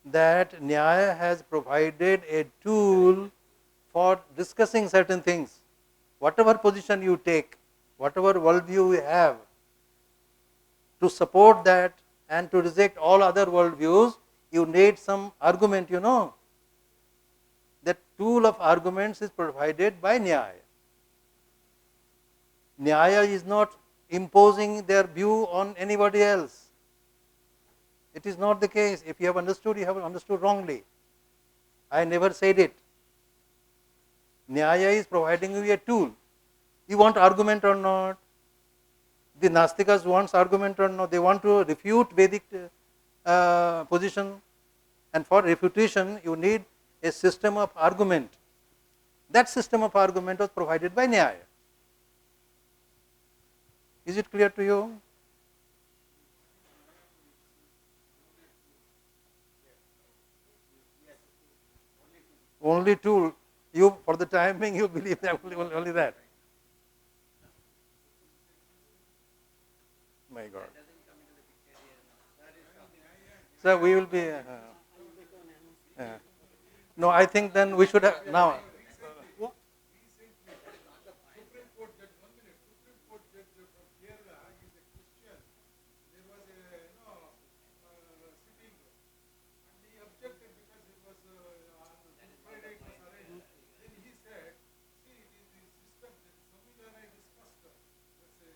that Nyaya has provided a tool for discussing certain things. Whatever position you take, whatever worldview you have, to support that And to reject all other worldviews, you need some argument, you know. That tool of arguments is provided by Nyaya. Nyaya is not imposing their view on anybody else. It is not the case. If you have understood, you have understood wrongly. I never said it. Nyaya is providing you a tool. You want argument or not? The Nastikas wants argument or not? They want to refute Vedic position, and for refutation you need a system of argument. That system of argument was provided by Nyaya. Is it clear to you? Only tool. You, for the time being, you believe that only that. My God. So we will be. No, I think then we should have now. Supreme Court judge, 1 minute, Supreme Court judge from Kerala is a Christian. There was a, sitting, and he objected because it was on Friday it was arranged. Then he said, see, the system, the Samvidhana I discussed, let's say,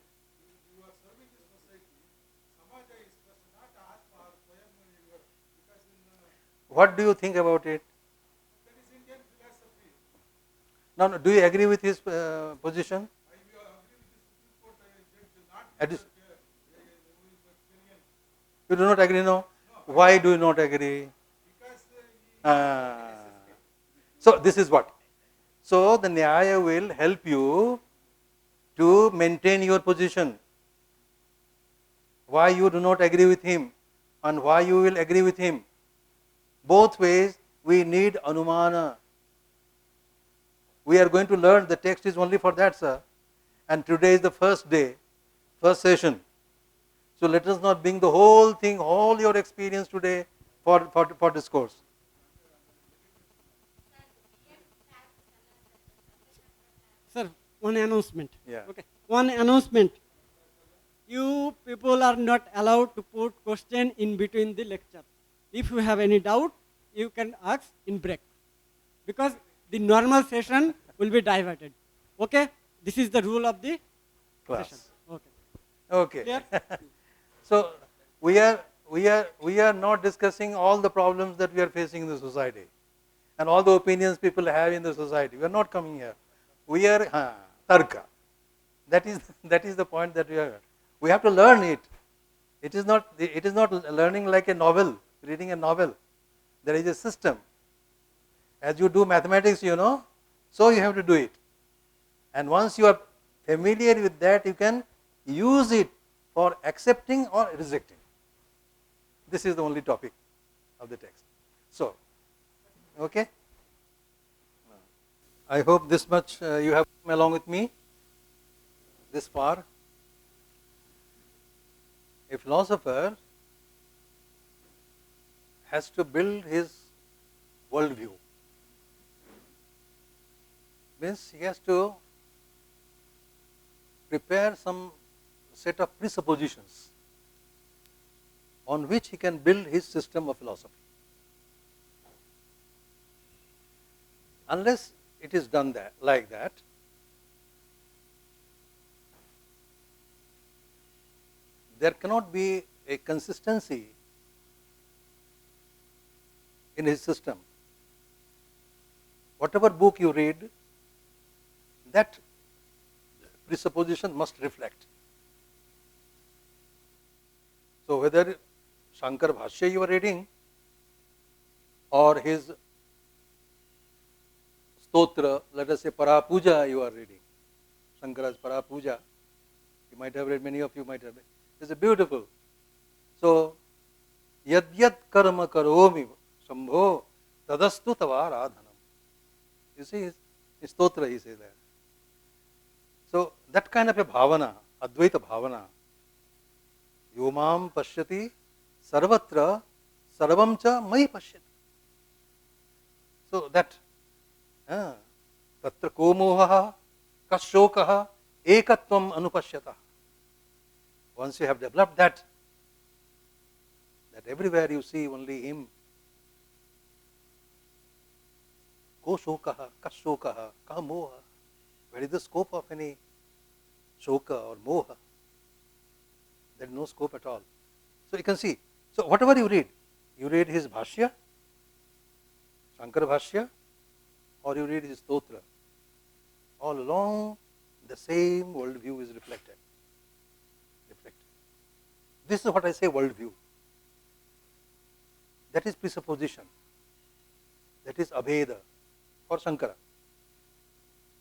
you are serving the society, Samaja is first, not Atma or Swayam, because in... What do you think about it? that is Indian philosophy. No, do you agree with his position? I agree with the Supreme Court judge, not At the this- who is the Kenyan. You do not agree, no? Why do you not agree? Because So this is what. So the Nyaya will help you to maintain your position. Why you do not agree with him and why you will agree with him. Both ways we need Anumana. We are going to learn, the text is only for that, sir. And today is the first day, first session. So let us not bring the whole thing, all your experience today for discourse. Sir, one announcement. Yeah. Okay. One announcement. You people are not allowed to put question in between the lecture. If you have any doubt, you can ask in break. Because the normal session will be diverted. Okay? This is the rule of the Class. session. Okay. Okay. Clear? So we are not discussing all the problems that we are facing in the society and all the opinions people have in the society. We are not coming here. We are tarka. That is the point that we are. We have to learn it. It is not learning like a novel, reading a novel. There is a system. As you do mathematics, you know, so you have to do it. And once you are familiar with that, you can use it for accepting or rejecting. This is the only topic of the text. So, okay. I hope this much you have come along with me this far. A philosopher has to build his worldview. Means he has to prepare some set of presuppositions on which he can build his system of philosophy. Unless it is done like that, there cannot be a consistency in his system. Whatever book you read, that presupposition must reflect. So whether Shankar Bhashya you are reading or his stotra, let us say Parapuja you are reading, Shankara's Parapuja, you might have read, many of you might have read. It's a beautiful. So, yad yad karma karomi shambho tadastu tavaradhanam. You see his stotra he says that. So, that kind of a bhavana, Advaita bhavana, yomam pashyati sarvatra sarvam cha mai pashyati. So, that tatra ko mohaha kashokaha ekatvam anupashyata. Once you have developed that, that everywhere you see only him. Ko shokaha, ka shokaha, ka moha. Where is the scope of any shoka or moha? There is no scope at all. So you can see. So whatever you read his bhashya, Shankara bhashya, or you read his stotra. All along, the same worldview is reflected. This is what I say worldview. That is presupposition. That is abheda for Shankara.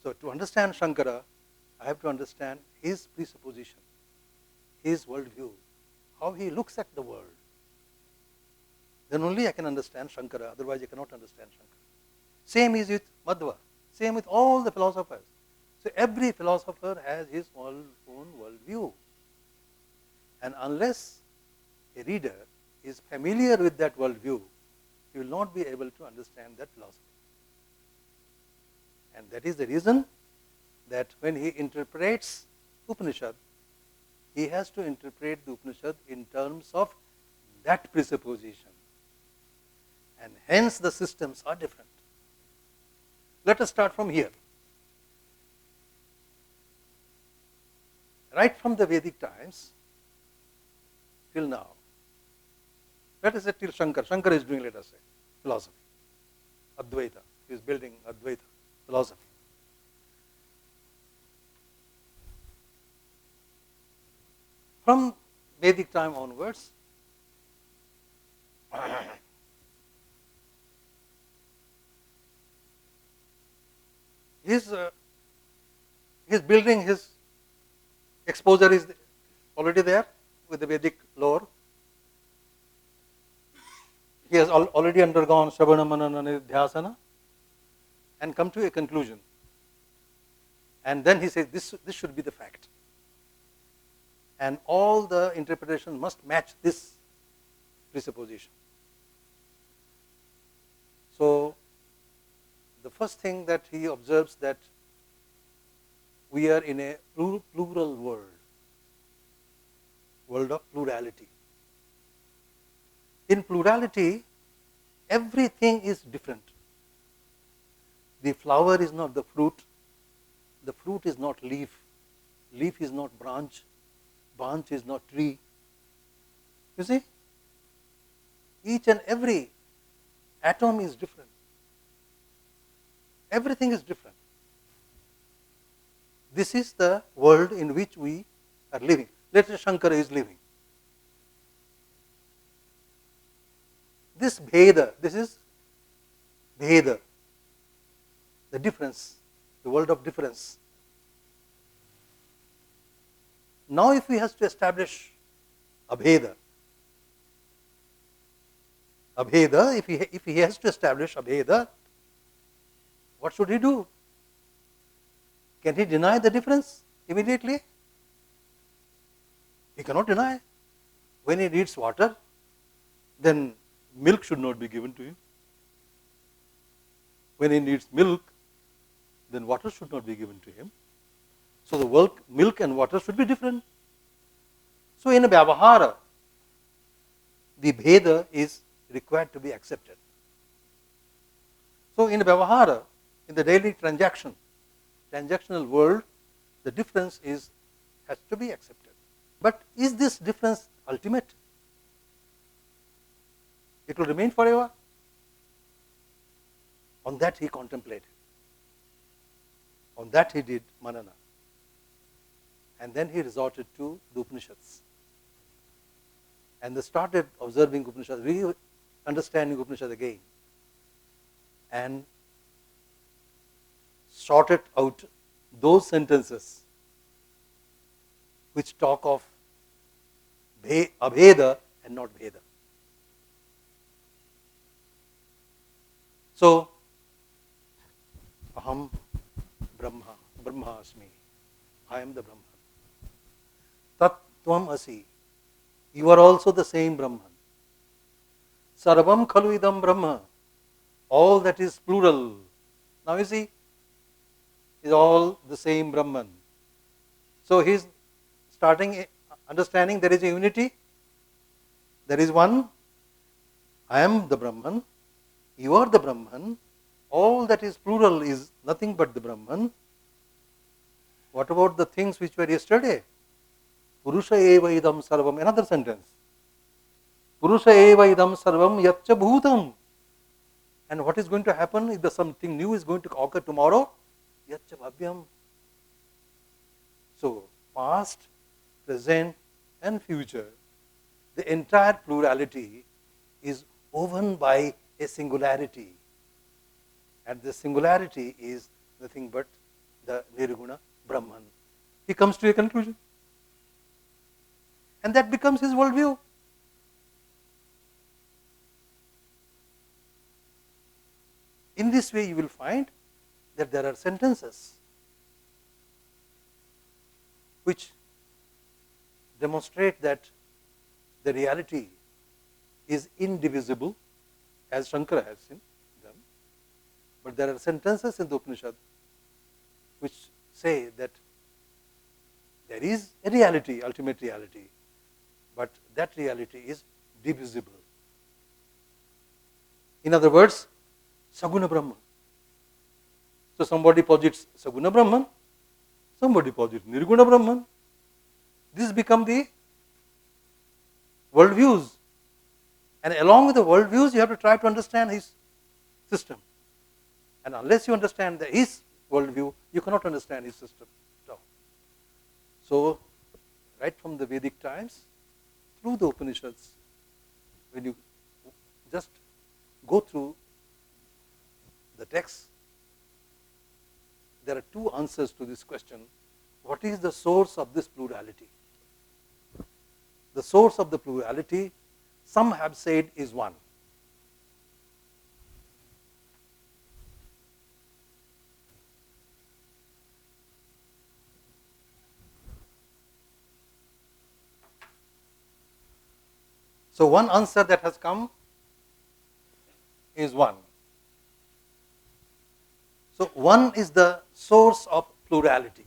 So to understand Shankara, I have to understand his presupposition, his worldview, how he looks at the world. Then only I can understand Shankara, otherwise I cannot understand Shankara. Same is with Madhva, same with all the philosophers. So every philosopher has his own worldview. And unless a reader is familiar with that worldview, he will not be able to understand that philosophy. And that is the reason that when he interprets Upanishad, he has to interpret the Upanishad in terms of that presupposition. And hence the systems are different. Let us start from here. Right from the Vedic times till now, let us say till Shankara. Shankara is doing, let us say, philosophy, Advaita. He is building Advaita philosophy. From Vedic time onwards, he is building, his exposure is already there with the Vedic lore. He has already undergone Shravana Manana Nidhyasana and come to a conclusion. And then he says, this should be the fact. And all the interpretation must match this presupposition. So, the first thing that he observes that we are in a plural world of plurality. In plurality, everything is different. The flower is not the fruit is not leaf is not branch is not tree. You see? Each and every atom is different. Everything is different. This is the world in which we are living. Let us say Shankara is living. This Bheda, this is Bheda, the difference, the world of difference. Now if he has to establish Abheda, if he has to establish Abheda, what should he do? Can he deny the difference immediately? He cannot deny. When he needs water, then milk should not be given to him. When he needs milk, then water should not be given to him. So the milk and water should be different. So in a Vyavahara, the Bheda is required to be accepted. So in a Vyavahara, in the daily transactional world, the difference has to be accepted. But is this difference ultimate? It will remain forever? On that he contemplated. On that he did manana. And then he resorted to the Upanishads. And they started observing Upanishads, understanding Upanishads again. And sorted out those sentences which talk of Abheda and not Bheda. So, Aham Brahma Asmi, I am the Brahman. Tat Tvam Asi, you are also the same Brahman. Sarvam Khalu Idam Brahma, all that is plural. Now you see, is all the same Brahman. So he is starting understanding there is a unity, there is one, I am the Brahman, you are the Brahman, all that is plural is nothing but the Brahman. What about the things which were yesterday? Purusha eva idam sarvam, another sentence. Purusha eva idam sarvam yatcha bhutam. And what is going to happen if something new is going to occur tomorrow? Yatcha bhavyam. So, past, present and future, the entire plurality is woven by a singularity. And the singularity is nothing but the Nirguna Brahman. He comes to a conclusion. And that becomes his worldview. In this way, you will find that there are sentences which demonstrate that the reality is indivisible, as Shankara has done. But there are sentences in the Upanishad which say that there is a reality, ultimate reality, but that reality is divisible. In other words, Saguna Brahman. So somebody posits Saguna Brahman, somebody posits Nirguna Brahman. This become the worldviews. And along with the worldviews, you have to try to understand his system. And unless you understand his worldview, you cannot understand his system. So, right from the Vedic times, through the Upanishads, when you just go through the text, there are two answers to this question. What is the source of this plurality? The source of the plurality, some have said, is one. So one answer that has come is one. So one is the source of plurality.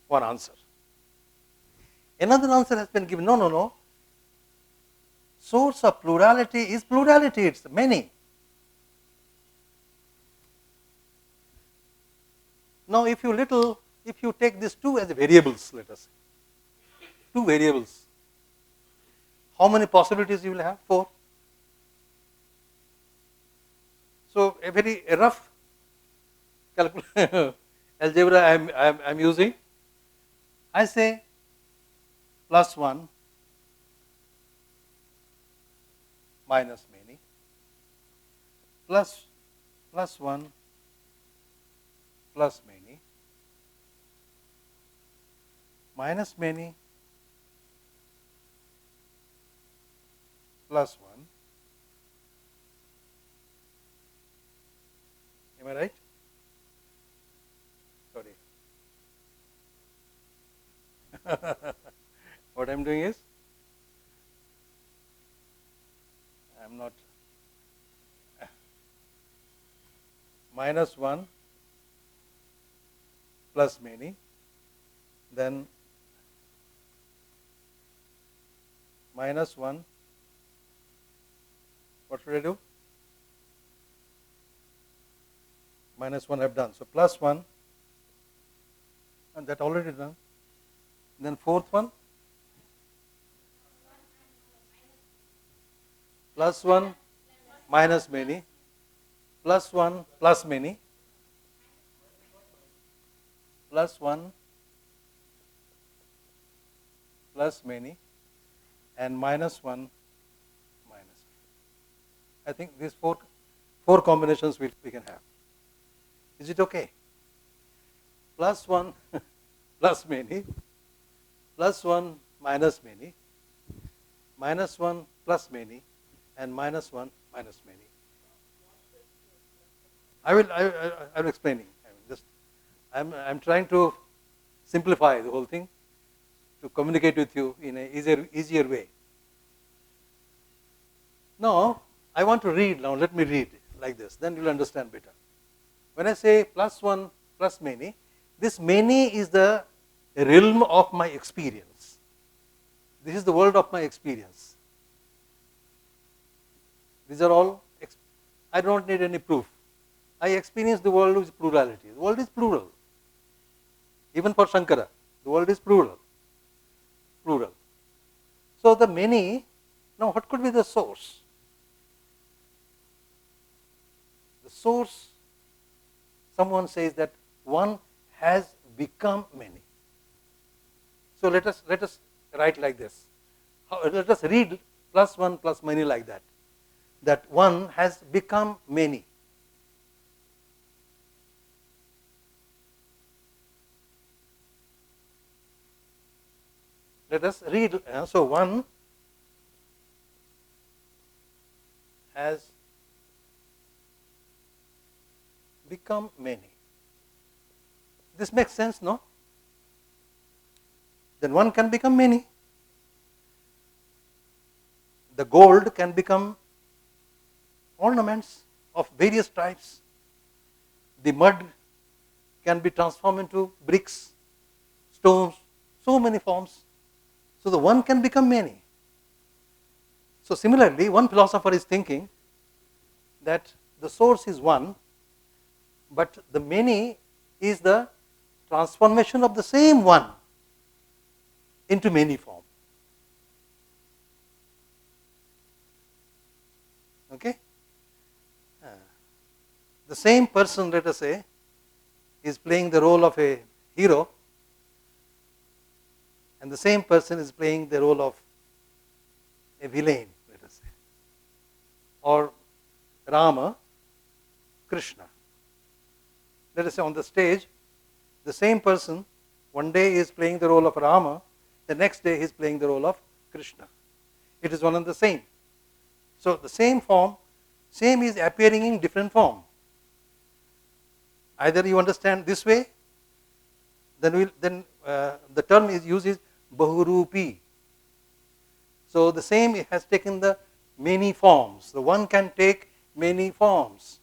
One answer. Another answer has been given, no. Source of plurality is plurality, it's many. Now if you take these two as variables, let us say, two variables, how many possibilities you will have? 4. So a very rough algebra I am using. I say plus 1 minus many, plus 1 plus many, minus many plus 1. Am I right? Sorry. What I am doing is, I am not, minus 1 plus many, then minus 1, what should I do? Minus 1 I have done. So plus 1, and that already done. Then fourth one, plus 1 minus many, plus 1 plus many, plus 1 plus many, and minus 1 minus many. I think these four combinations we can have. Is it okay? Plus 1 plus many, plus 1 minus many, minus 1 plus many, and minus 1 minus many. I will explaining. I'm trying to simplify the whole thing to communicate with you in an easier way. Now, I want to read now. Let me read like this. Then you'll understand better. When I say plus 1 plus many, this many is the realm of my experience. This is the world of my experience. These are all, I don't need any proof. I experience the world with plurality. The world is plural. Even for Shankara, the world is plural. Plural. So the many, now what could be the source? The source, someone says that one has become many. So let us write like this. Let us read plus one plus many like that. That one has become many. Let us read. So one has become many. This makes sense, no? Then one can become many. The gold can become ornaments of various types. The mud can be transformed into bricks, stones, so many forms. So the one can become many. So similarly, one philosopher is thinking that the source is one, but the many is the transformation of the same one into many form. Okay? The same person, let us say, is playing the role of a hero, and the same person is playing the role of a villain, let us say, or Rama, Krishna. Let us say on the stage, the same person one day is playing the role of Rama, the next day he is playing the role of Krishna. It is one and the same. So the same form, same is appearing in different form. Either you understand this way, then the term is used is Bahurupi. So the same has taken the many forms. The one can take many forms.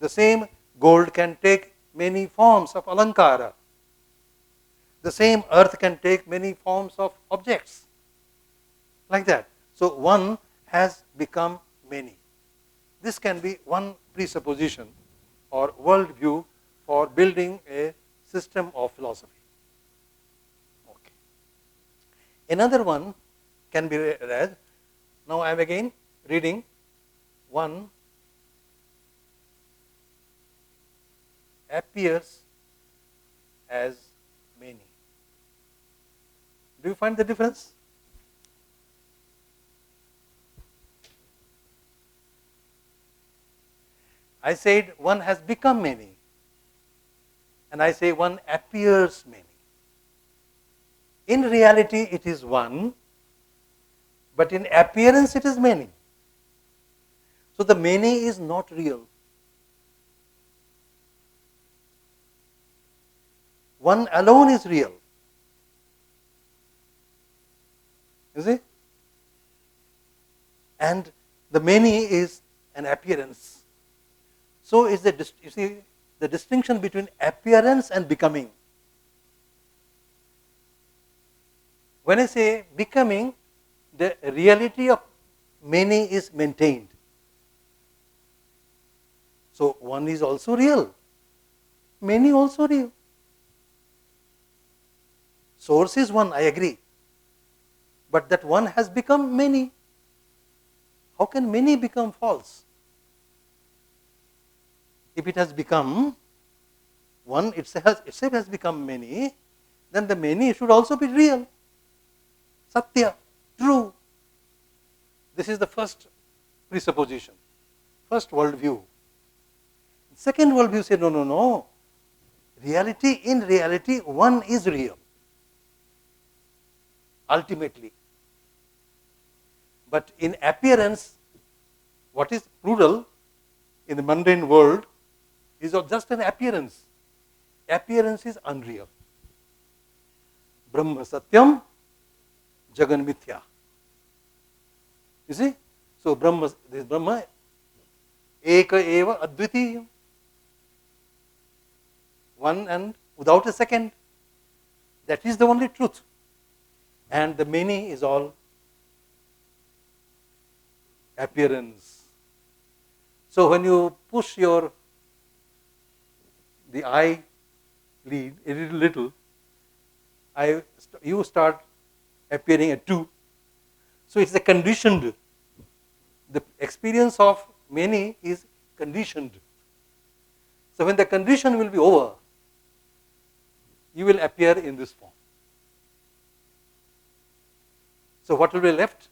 The same gold can take many forms of alankara. The same earth can take many forms of objects. Like that. So one has become many. This can be one presupposition or worldview for building a system of philosophy. Okay. Another one can be read. Now I am again reading one appears as many. Do you find the difference? I said one has become many, and I say one appears many. In reality it is one, but in appearance it is many. So the many is not real. One alone is real. You see? And the many is an appearance. So is you see the distinction between appearance and becoming. When I say becoming, the reality of many is maintained. So one is also real, many also real. Source is one, I agree. But that one has become many. How can many become false? If it has become one, itself has become many, then the many should also be real. Satya, true. This is the first presupposition, first worldview. Second worldview say, no. In reality, one is real. Ultimately. But in appearance, what is plural in the mundane world is just an appearance. Appearance is unreal. Brahma Satyam, Jagan Mithya. You see? So this Brahma, Eka Eva Advitiyam. One and without a second. That is the only truth. And the many is all appearance. So when you push the eye lead a little, you start appearing at 2. So it's a conditioned. The experience of many is conditioned. So when the condition will be over, you will appear in this form. So what will be left?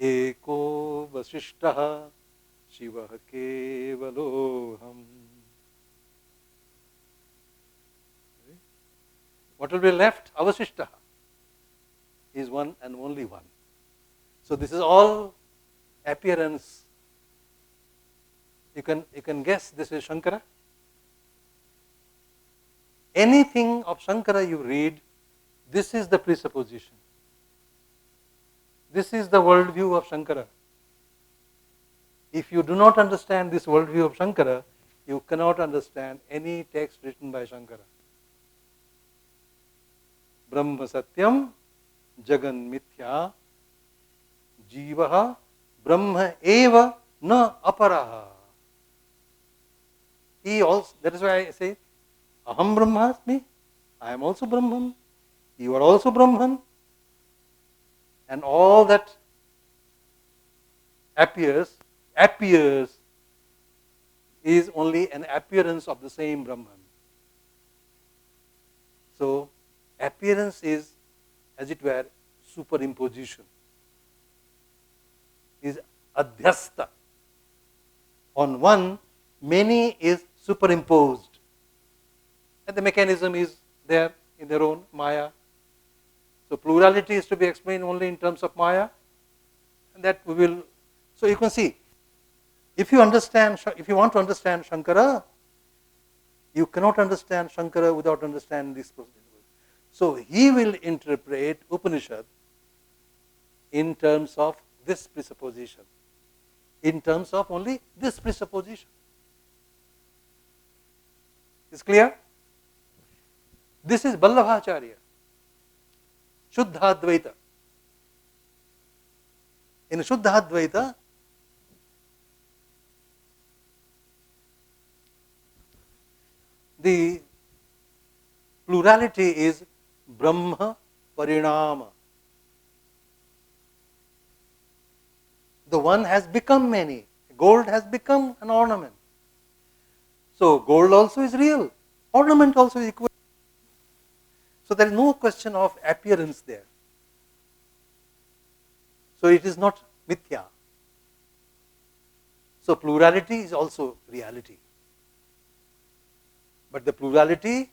Eko vasishtaha Shiva kevaloham. What will be left? Avasishtaha is one and only one. So this is all appearance. You can guess this is Shankara. Anything of Shankara you read, this is the presupposition. This is the worldview of Shankara. If you do not understand this worldview of Shankara, you cannot understand any text written by Shankara. Brahma Satyam, Jagan Mithya, Jivaha, Brahma Eva, Na Aparaha. He also, that is why I say, Aham Brahmasmi, I am also Brahman, you are also Brahman, and all that appears is only an appearance of the same Brahman. So, appearance is, as it were, superimposition, is adhyasta. On one, many is superimposed. And the mechanism is there in their own Maya. So, plurality is to be explained only in terms of Maya, and that we will. So, you can see, if you want to understand Shankara, you cannot understand Shankara without understanding this procedure. So, he will interpret Upanishad in terms of this presupposition, in terms of only this presupposition. Is clear? This is Vallabhacharya, Shuddha Advaita. In Shuddha Advaita, the plurality is Brahma Parinama. The one has become many. Gold has become an ornament. So gold also is real. Ornament also is equal. So there is no question of appearance there. So it is not mithya. So plurality is also reality. But the plurality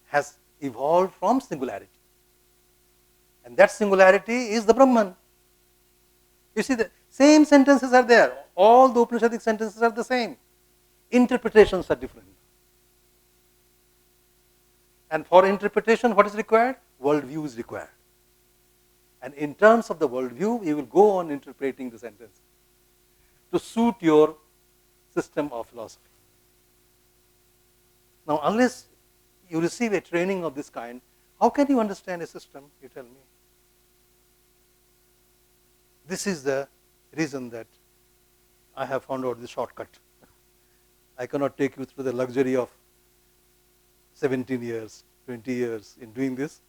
has evolved from singularity. And that singularity is the Brahman. You see, the same sentences are there. All the Upanishadic sentences are the same. Interpretations are different. And for interpretation, what is required? Worldview is required. And in terms of the worldview, you will go on interpreting the sentence to suit your system of philosophy. Now, unless you receive a training of this kind, how can you understand a system, you tell me? This is the reason that I have found out the shortcut. I cannot take you through the luxury of 17 years, 20 years in doing this.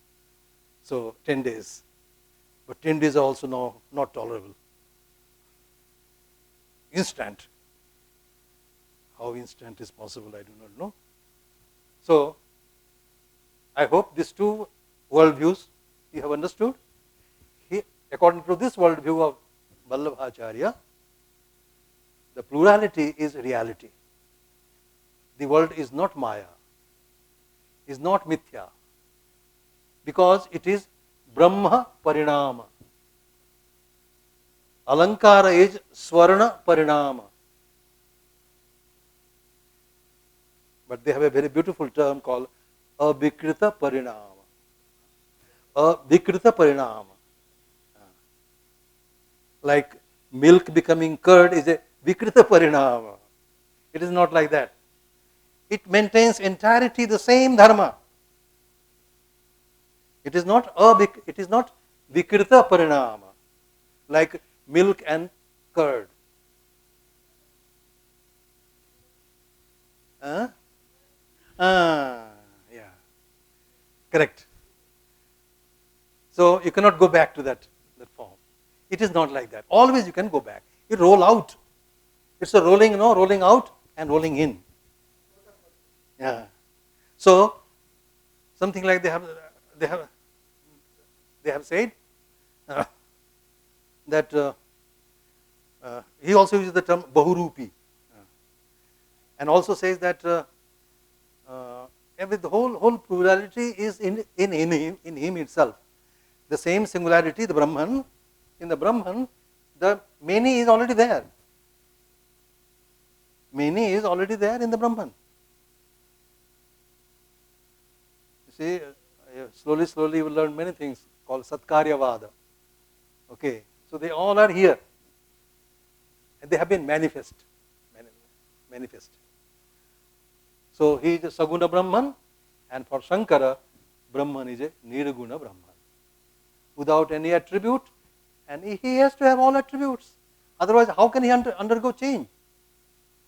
So 10 days. But 10 days are also now not tolerable. Instant. How instant is possible, I do not know. So, I hope these two worldviews you have understood. According to this worldview of Vallabhacharya, the plurality is reality. The world is not Maya, is not mithya, because it is Brahma Parinama. Alankara is Swarna Parinama. But they have a very beautiful term called Abhikrita Parinama. Abhikrita Parinama. Like milk becoming curd is a Vikrita Parinama. It is not like that. It maintains entirety the same dharma. It is not vikrita parinama, like milk and curd. Huh? Yeah, correct. So you cannot go back to that form. It is not like that. Always you can go back. You roll out. It's a rolling, rolling out and rolling in. Yeah. So something like they have said that he also uses the term bahurupi, and also says that the whole plurality is in him itself. The same singularity, the Brahman, in the Brahman, the many is already there. Many is already there in the Brahman. You see, slowly you will learn many things called Satkaryavada. Okay, so they all are here, and they have been manifest. So he is a Saguna Brahman, and for Shankara, Brahman is a Nirguna Brahman, without any attribute, and he has to have all attributes. Otherwise, how can he undergo change?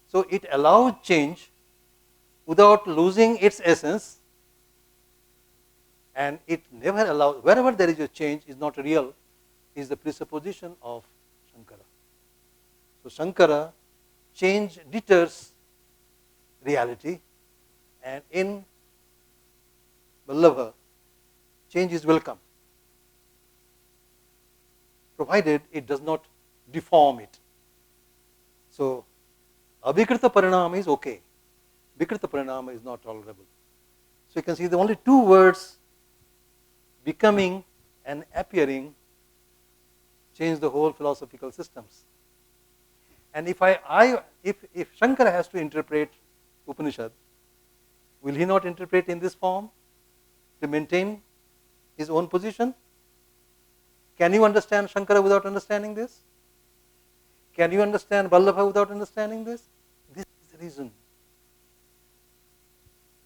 So it allows change without losing its essence, and it never allows, wherever there is a change is not real, is the presupposition of Shankara. So Shankara, change deters reality, and in Vallabha, change is welcome, provided it does not deform it. So avikrita parinama is okay, vikrita parinama is not tolerable. So you can see the only two words, becoming and appearing, change the whole philosophical systems. And if Shankara has to interpret Upanishad, will he not interpret in this form to maintain his own position? Can you understand Shankara without understanding this? Can you understand Vallabha without understanding this? This is the reason.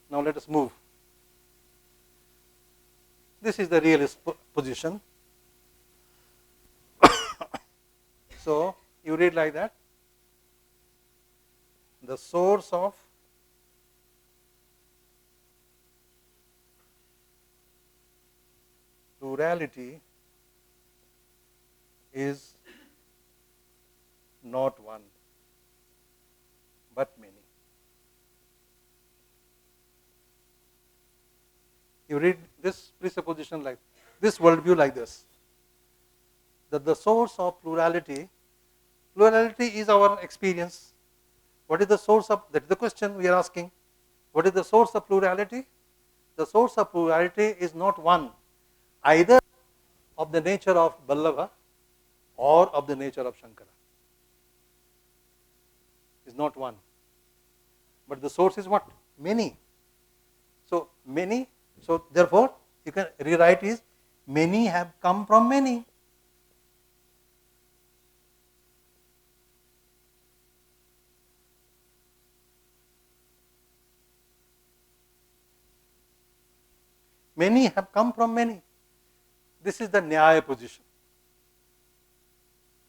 Now let us move. This is the realist position. So you read like that. The source of plurality is not one, but many. You read this presupposition like this, worldview like this, that the source of plurality is our experience. What is the source of, that is the question we are asking. What is the source of plurality? The source of plurality is not one, either of the nature of Vallabha or of the nature of Shankara. Is not one. But the source is what? Many. So many, so therefore you can rewrite is many have come from many. Many have come from many. This is the Nyaya position.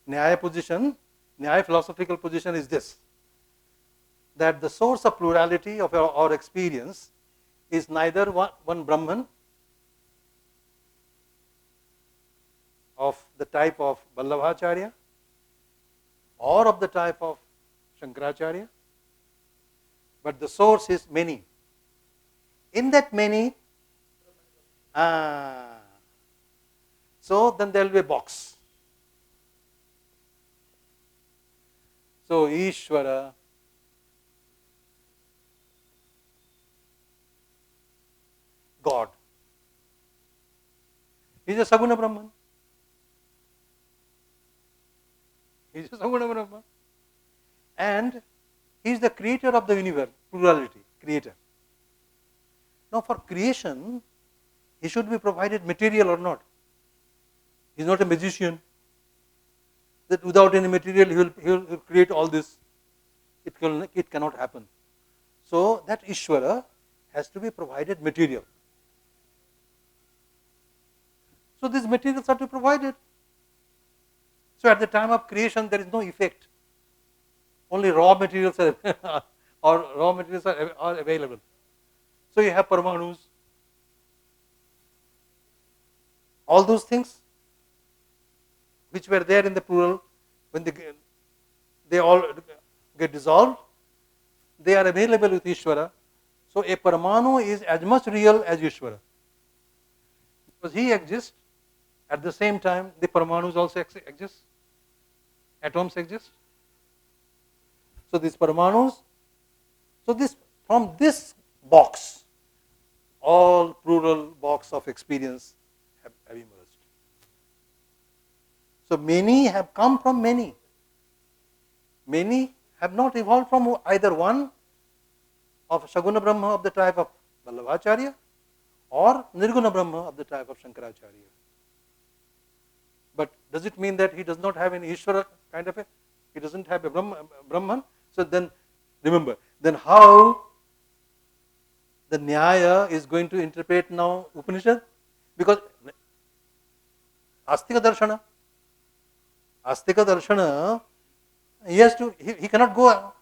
Nyaya philosophical position is this, that the source of plurality of our experience is neither one Brahman of the type of Vallabhacharya or of the type of Shankaracharya, but the source is many. In that many, so then there will be a box. So Ishvara, God, he is a Saguna Brahman. He is a Saguna Brahman. And he is the creator of the universe, plurality, creator. Now for creation, he should be provided material or not. He is not a magician, that without any material he will create all this. It cannot happen. So that Ishvara has to be provided material. So these materials are to be provided. So at the time of creation, there is no effect. Only raw materials are are available. So you have Paramanus. All those things which were there in the plural, when they all get dissolved, they are available with Ishvara. So a Paramanu is as much real as Ishvara. Because he exists, at the same time the Paramanus also exist. Atoms exist. So these Paramanus, so this from this box, all plural box of experience have emerged. So many have come from many. Many have not evolved from either one of Shaguna Brahma of the type of Vallabhacharya or Nirguna Brahma of the type of Shankaracharya. But does it mean that he does not have an Ishvara kind of a, he doesn't have a Brahman? So then, remember, then how the Nyaya is going to interpret now Upanishad? Because Astika Darshana, he cannot go.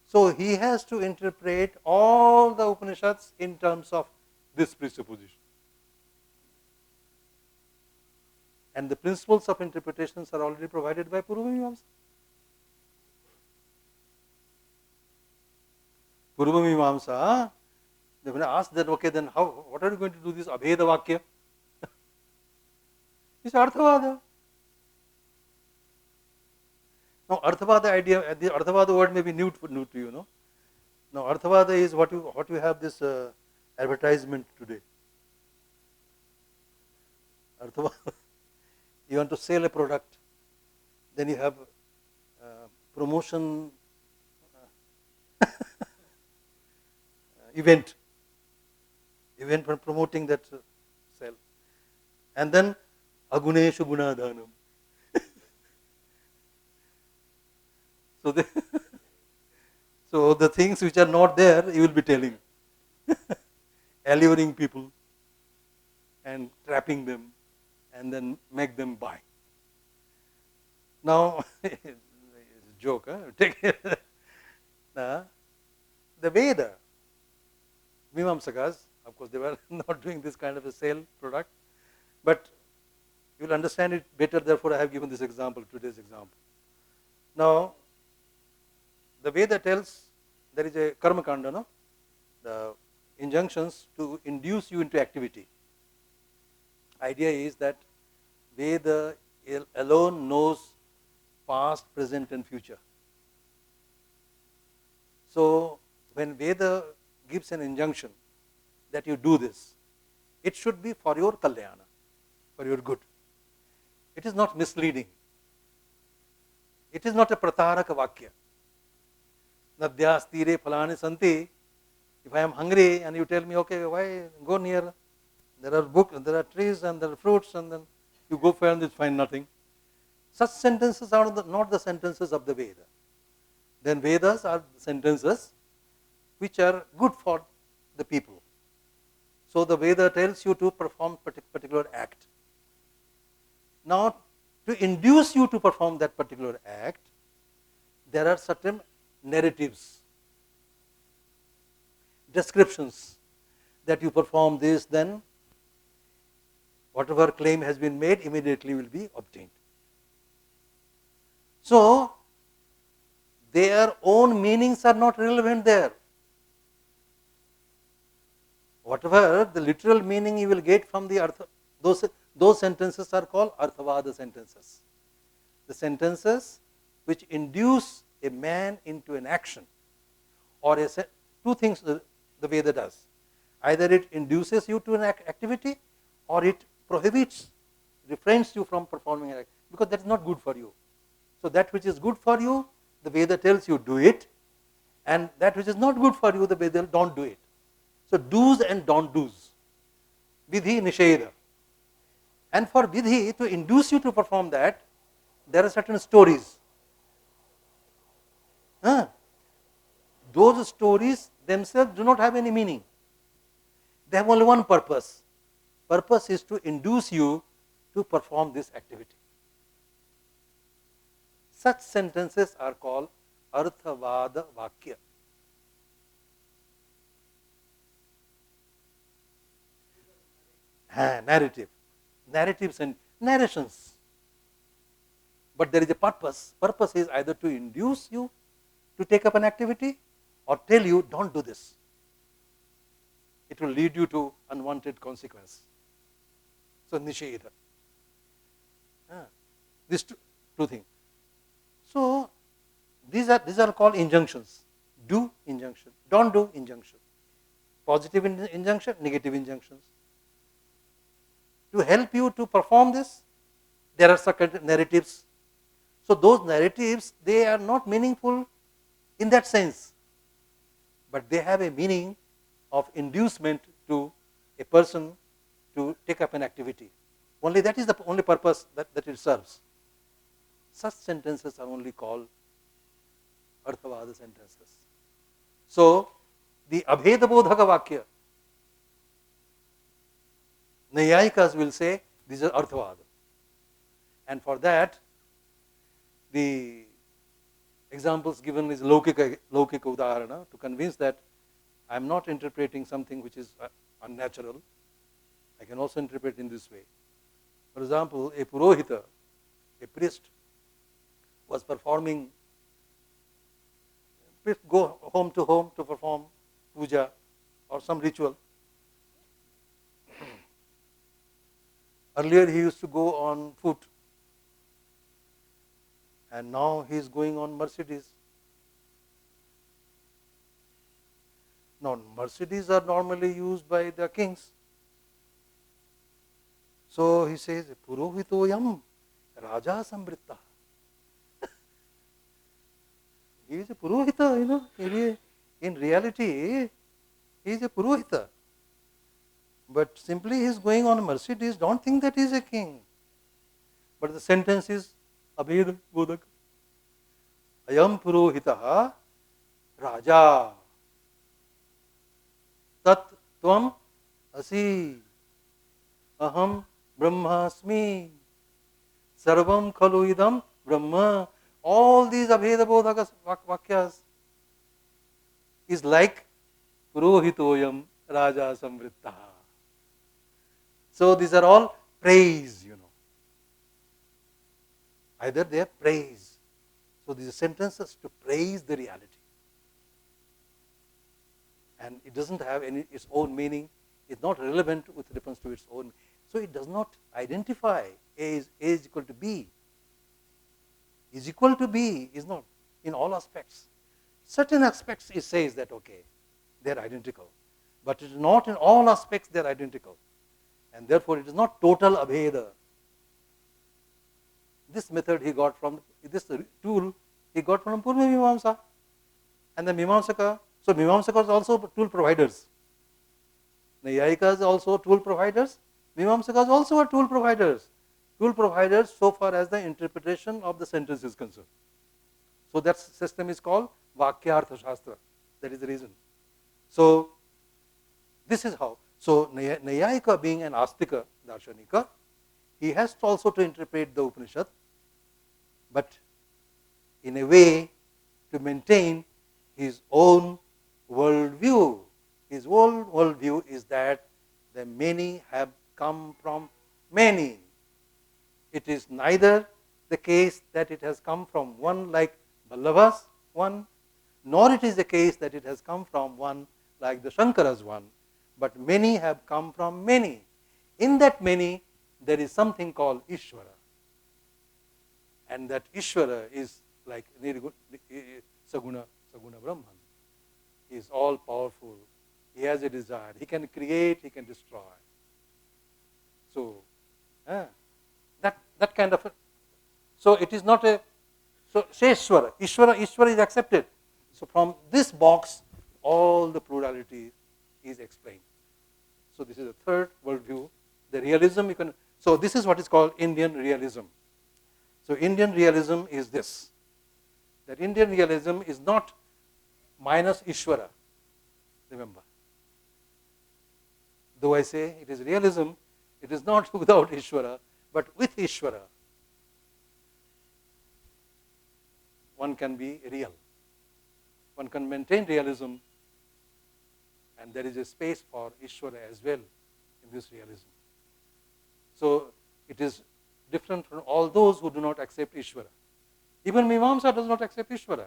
So he has to interpret all the Upanishads in terms of this presupposition. And the principles of interpretations are already provided by Purvamimamsa. Purvamimamsa, they will ask that, okay, then what are you going to do this Abheda Vakya? It's Arthavada. Now, Arthavada idea, the Arthavada word may be new to you, no? Now, Arthavada is what you have this advertisement today. Arthavada, you want to sell a product, then you have promotion event for promoting that sale. And then Aguneshu Gunadhanam. So the things which are not there, you will be telling, alluring people and trapping them, and then make them buy. Now, it's a joke, huh? Take it. The Veda, Mimamsakas, of course, they were not doing this kind of a sale product, but you will understand it better. Therefore, I have given this example, today's example. Now, the Veda tells there is a karma kanda, no? The injunctions to induce you into activity. Idea is that Veda alone knows past, present and future. So when Veda gives an injunction that you do this, it should be for your kalyana, for your good. It is not misleading. It is not a prataraka vakya. Nadyas tire phalani santi. If I am hungry and you tell me, okay, why go near? There are trees and there are fruits, and then you go for and you find nothing. Such sentences are not the sentences of the Veda. Then Vedas are sentences which are good for the people. So the Veda tells you to perform particular act. Now, to induce you to perform that particular act, there are certain narratives, descriptions, that you perform this, then whatever claim has been made immediately will be obtained. So, their own meanings are not relevant there. Whatever the literal meaning you will get from the Artha, those sentences are called Arthavada sentences. The sentences which induce a man into an action, or two things the Veda does. Either it induces you to an activity, or it prohibits, refrains you from performing an act, because that is not good for you. So that which is good for you, the Veda tells you do it, and that which is not good for you, the Veda don't do it. So do's and don't do's. Vidhi nisheda. And for vidhi, to induce you to perform that, there are certain stories. Those stories themselves do not have any meaning. They have only one purpose. Purpose is to induce you to perform this activity. Such sentences are called arthavada vakya. Narrative. Narratives and narrations. But there is a purpose. Purpose is either to induce you to take up an activity or tell you, don't do this. It will lead you to unwanted consequence. So, nisheda. These two things. So, these are called injunctions. Do injunction, don't do injunction. Positive injunction, negative injunctions. To help you to perform this, there are certain narratives. So, those narratives, they are not meaningful in that sense, but they have a meaning of inducement to a person to take up an activity. Only that is the only purpose that it serves. Such sentences are only called arthavada sentences. So, the abheda bodhaka vakya, Nayayikas will say these are arthavada. And for that, the examples given is Laukika udaharana to convince that I am not interpreting something which is unnatural. I can also interpret in this way. For example, a purohita, a priest, was performing, priest go home to perform puja or some ritual. Earlier he used to go on foot, and now he is going on Mercedes. Now, Mercedes are normally used by the kings. So he says, Purohitoyam Raja Sambritta. He is a Purohita, In reality, he is a Purohita. But simply he is going on a Mercedes, don't think that he is a king. But the sentence is Abheda Bodhaka. Ayam Purohitaha Raja. Tat Tvam Asi. Aham Brahmasmi. Sarvam Khalu Idam Brahma. All these Abheda Bodhaka Vakyas is like Purohitoyam Raja Samvritta. So these are all praise, Either they are praise. So these are sentences to praise the reality. And it doesn't have its own meaning. It's not relevant with reference to its own. So it does not identify A is equal to B. Is equal to B is not in all aspects. Certain aspects it says that okay, they are identical. But it is not in all aspects they are identical. And therefore it is not total abheda. This method he got from, this tool he got from Purva Mimamsa. And the Mimamsaka, so Mimamsakas also tool providers. Nayayikas also tool providers. Mimamsakas also are tool providers. Tool providers so far as the interpretation of the sentence is concerned. So that system is called Vakyartha Shastra. That is the reason. So this is how. So Nayayika being an Astika Darshanika, he has to also to interpret the Upanishad, but in a way to maintain his own worldview. His own worldview is that the many have come from many. It is neither the case that it has come from one like Vallabha's one, nor it is the case that it has come from one like the Shankara's one, but many have come from many. In that many, there is something called Ishvara. And that Ishvara is like Saguna Brahman. He is all powerful. He has a desire. He can create, he can destroy. So, that kind of, so it is not a, so Sheshwara, Ishvara is accepted. So from this box, all the plurality is explained. So this is the third worldview. The realism, you can, so this is what is called Indian realism. So Indian realism is this, that Indian realism is not minus Ishvara, remember. Though I say it is realism, it is not without Ishvara, But with Ishvara, one can be real. One can maintain realism, and there is a space for Ishvara as well in this realism. So it is different from all those who do not accept Ishvara. Even Mimamsa does not accept Ishvara.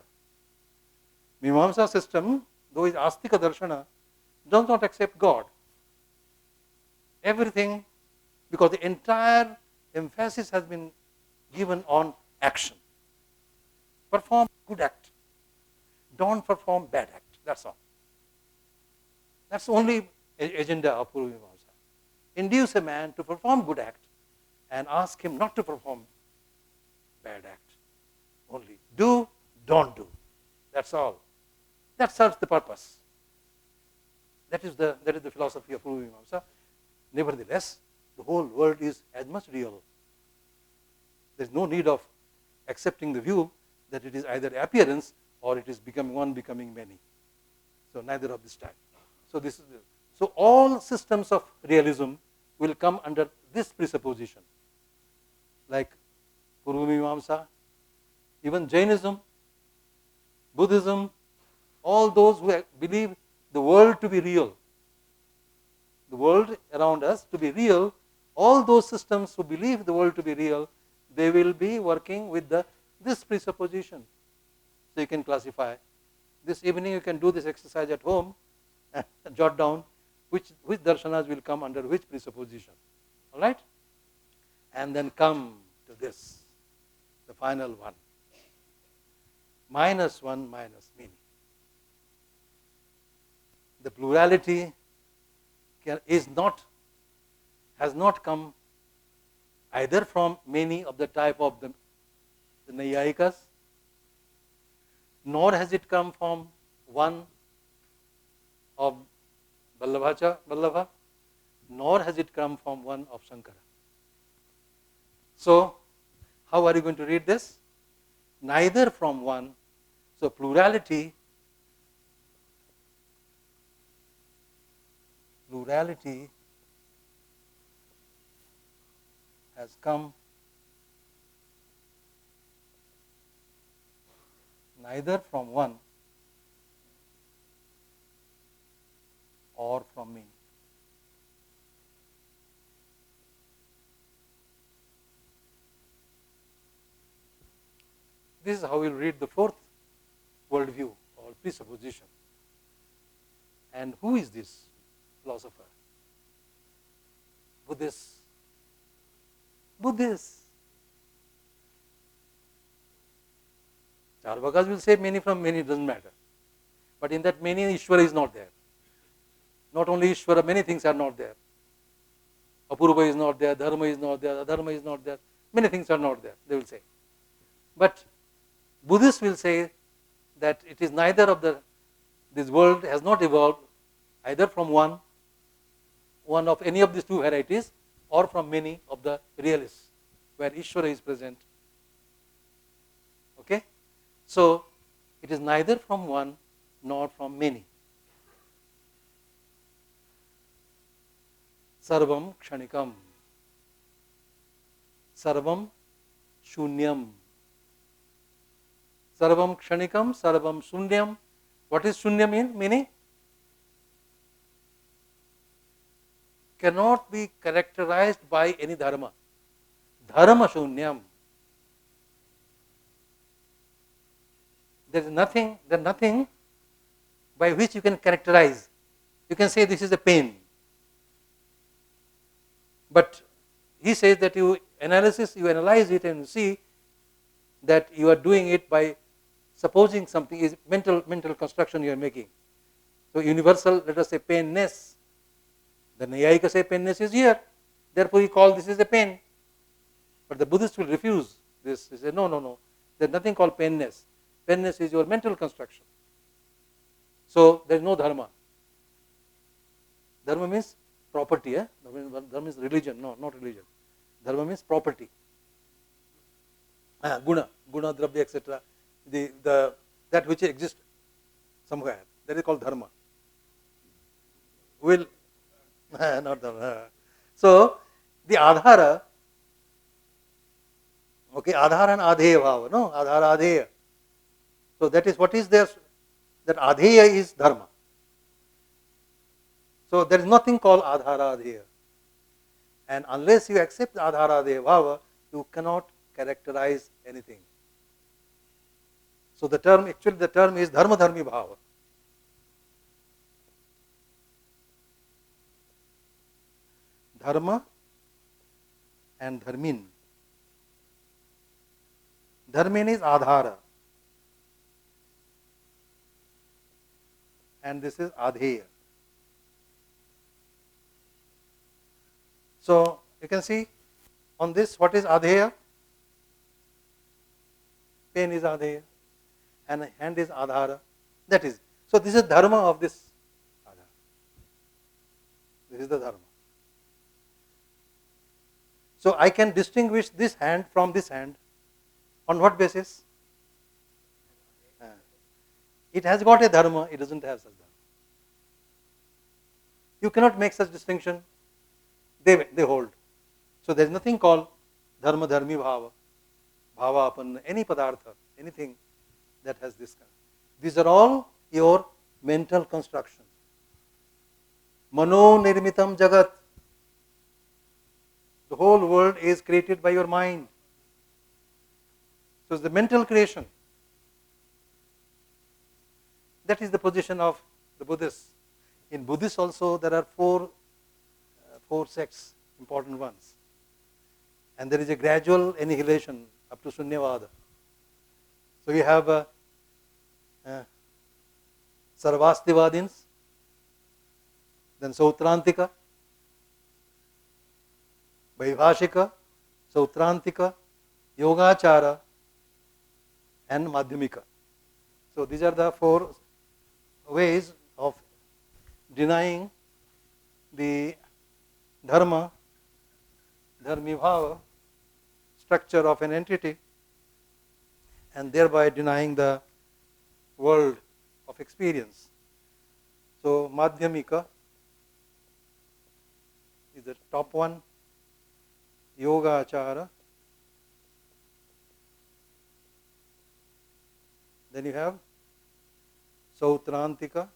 Mimamsa system, though is Astika Darshana, does not accept God. Everything, because the entire emphasis has been given on action. Perform good act. Don't perform bad act. That's all. That's the only agenda of Purva Mimamsa. Induce a man to perform good act and ask him not to perform bad act. Only do, don't do. That's all. That serves the purpose. That is the philosophy of Purva Mimamsa. Nevertheless, the whole world is as much real. There is no need of accepting the view that it is either appearance or it is becoming one becoming many. So neither of this type. So all systems of realism will come under this presupposition, like Purva Mimamsa, even Jainism, Buddhism, all those who believe the world to be real, the world around us to be real, all those systems who believe the world to be real, they will be working with this presupposition. So you can classify. This evening you can do this exercise at home and jot down which darshanas will come under which presupposition. All right? And then come to this, the final one. Minus one minus many. The plurality has not come either from many of the type of the Naiyayikas, nor has it come from one of Vallabha, nor has it come from one of Shankara. So, how are you going to read this? Neither from one. So, plurality has come neither from one or from many. This is how we will read the fourth worldview or presupposition. And who is this philosopher? Buddhist. Charvakas will say many from many, doesn't matter. But in that many, Ishvara is not there. Not only Ishvara, many things are not there. Apurva is not there, Dharma is not there, Adharma is not there. Many things are not there, they will say. But Buddhists will say that it is neither of this world has not evolved either from one of any of these two varieties or from many of the realists where Ishvara is present. Okay? So, it is neither from one nor from many. Sarvam kshanikam. Sarvam shunyam. Sarvam kshanikam, sarvam shunyam. What is shunya meaning? Cannot be characterized by any dharma. Dharma shunyam. There is nothing by which you can characterize. You can say this is a pain. But he says that you analyze it and you see that you are doing it by supposing something is mental construction you are making. So universal, let us say painness. The Nayayika say painness is here. Therefore he call this is a pain. But the Buddhists will refuse this. They say no. There is nothing called painness. Painness is your mental construction. So there is no dharma. Dharma means property. Dharma means religion. No, not religion. Dharma means property. Guna, dravya, etc. That which exists somewhere. That is called dharma. Not dharma. So the adhara Okay, Adhar and Adheya Bhava, no? Adhar, Adheya. So that is what is there, that Adheya is Dharma. So there is nothing called Adhara Adheya. And unless you accept Adhara Adheya Bhava, you cannot characterize anything. So the term, actually the term is Dharma Dharmi Bhava. Dharma and Dharmin. Dharmin is Adhara. And this is Adheya. So you can see on this what is Adheya? Pen is Adheya and hand is Adhara. That is. So this is Dharma of this Adhara. This is the Dharma. So I can distinguish this hand from this hand. On what basis? It has got a Dharma, it doesn't have such Dharma. You cannot make such distinction. They hold. So there is nothing called Dharma Dharmi Bhava, Bhava upon any Padartha, anything that has this kind. These are all your mental constructions. Mano Nirmitam Jagat. The whole world is created by your mind. So it's the mental creation. That is the position of the Buddhists. In Buddhists also there are four sects, important ones. And there is a gradual annihilation up to Sunyavada. So you have Sarvastivadins, then Sautrantika, Vaibhashika, Sautrantika, Yogachara, and Madhyamika. So these are the four ways of denying the Dharma, Dharmi Bhava, structure of an entity, and thereby denying the world of experience. So Madhyamika is the top one, Yogachara, then you have Sautrantika,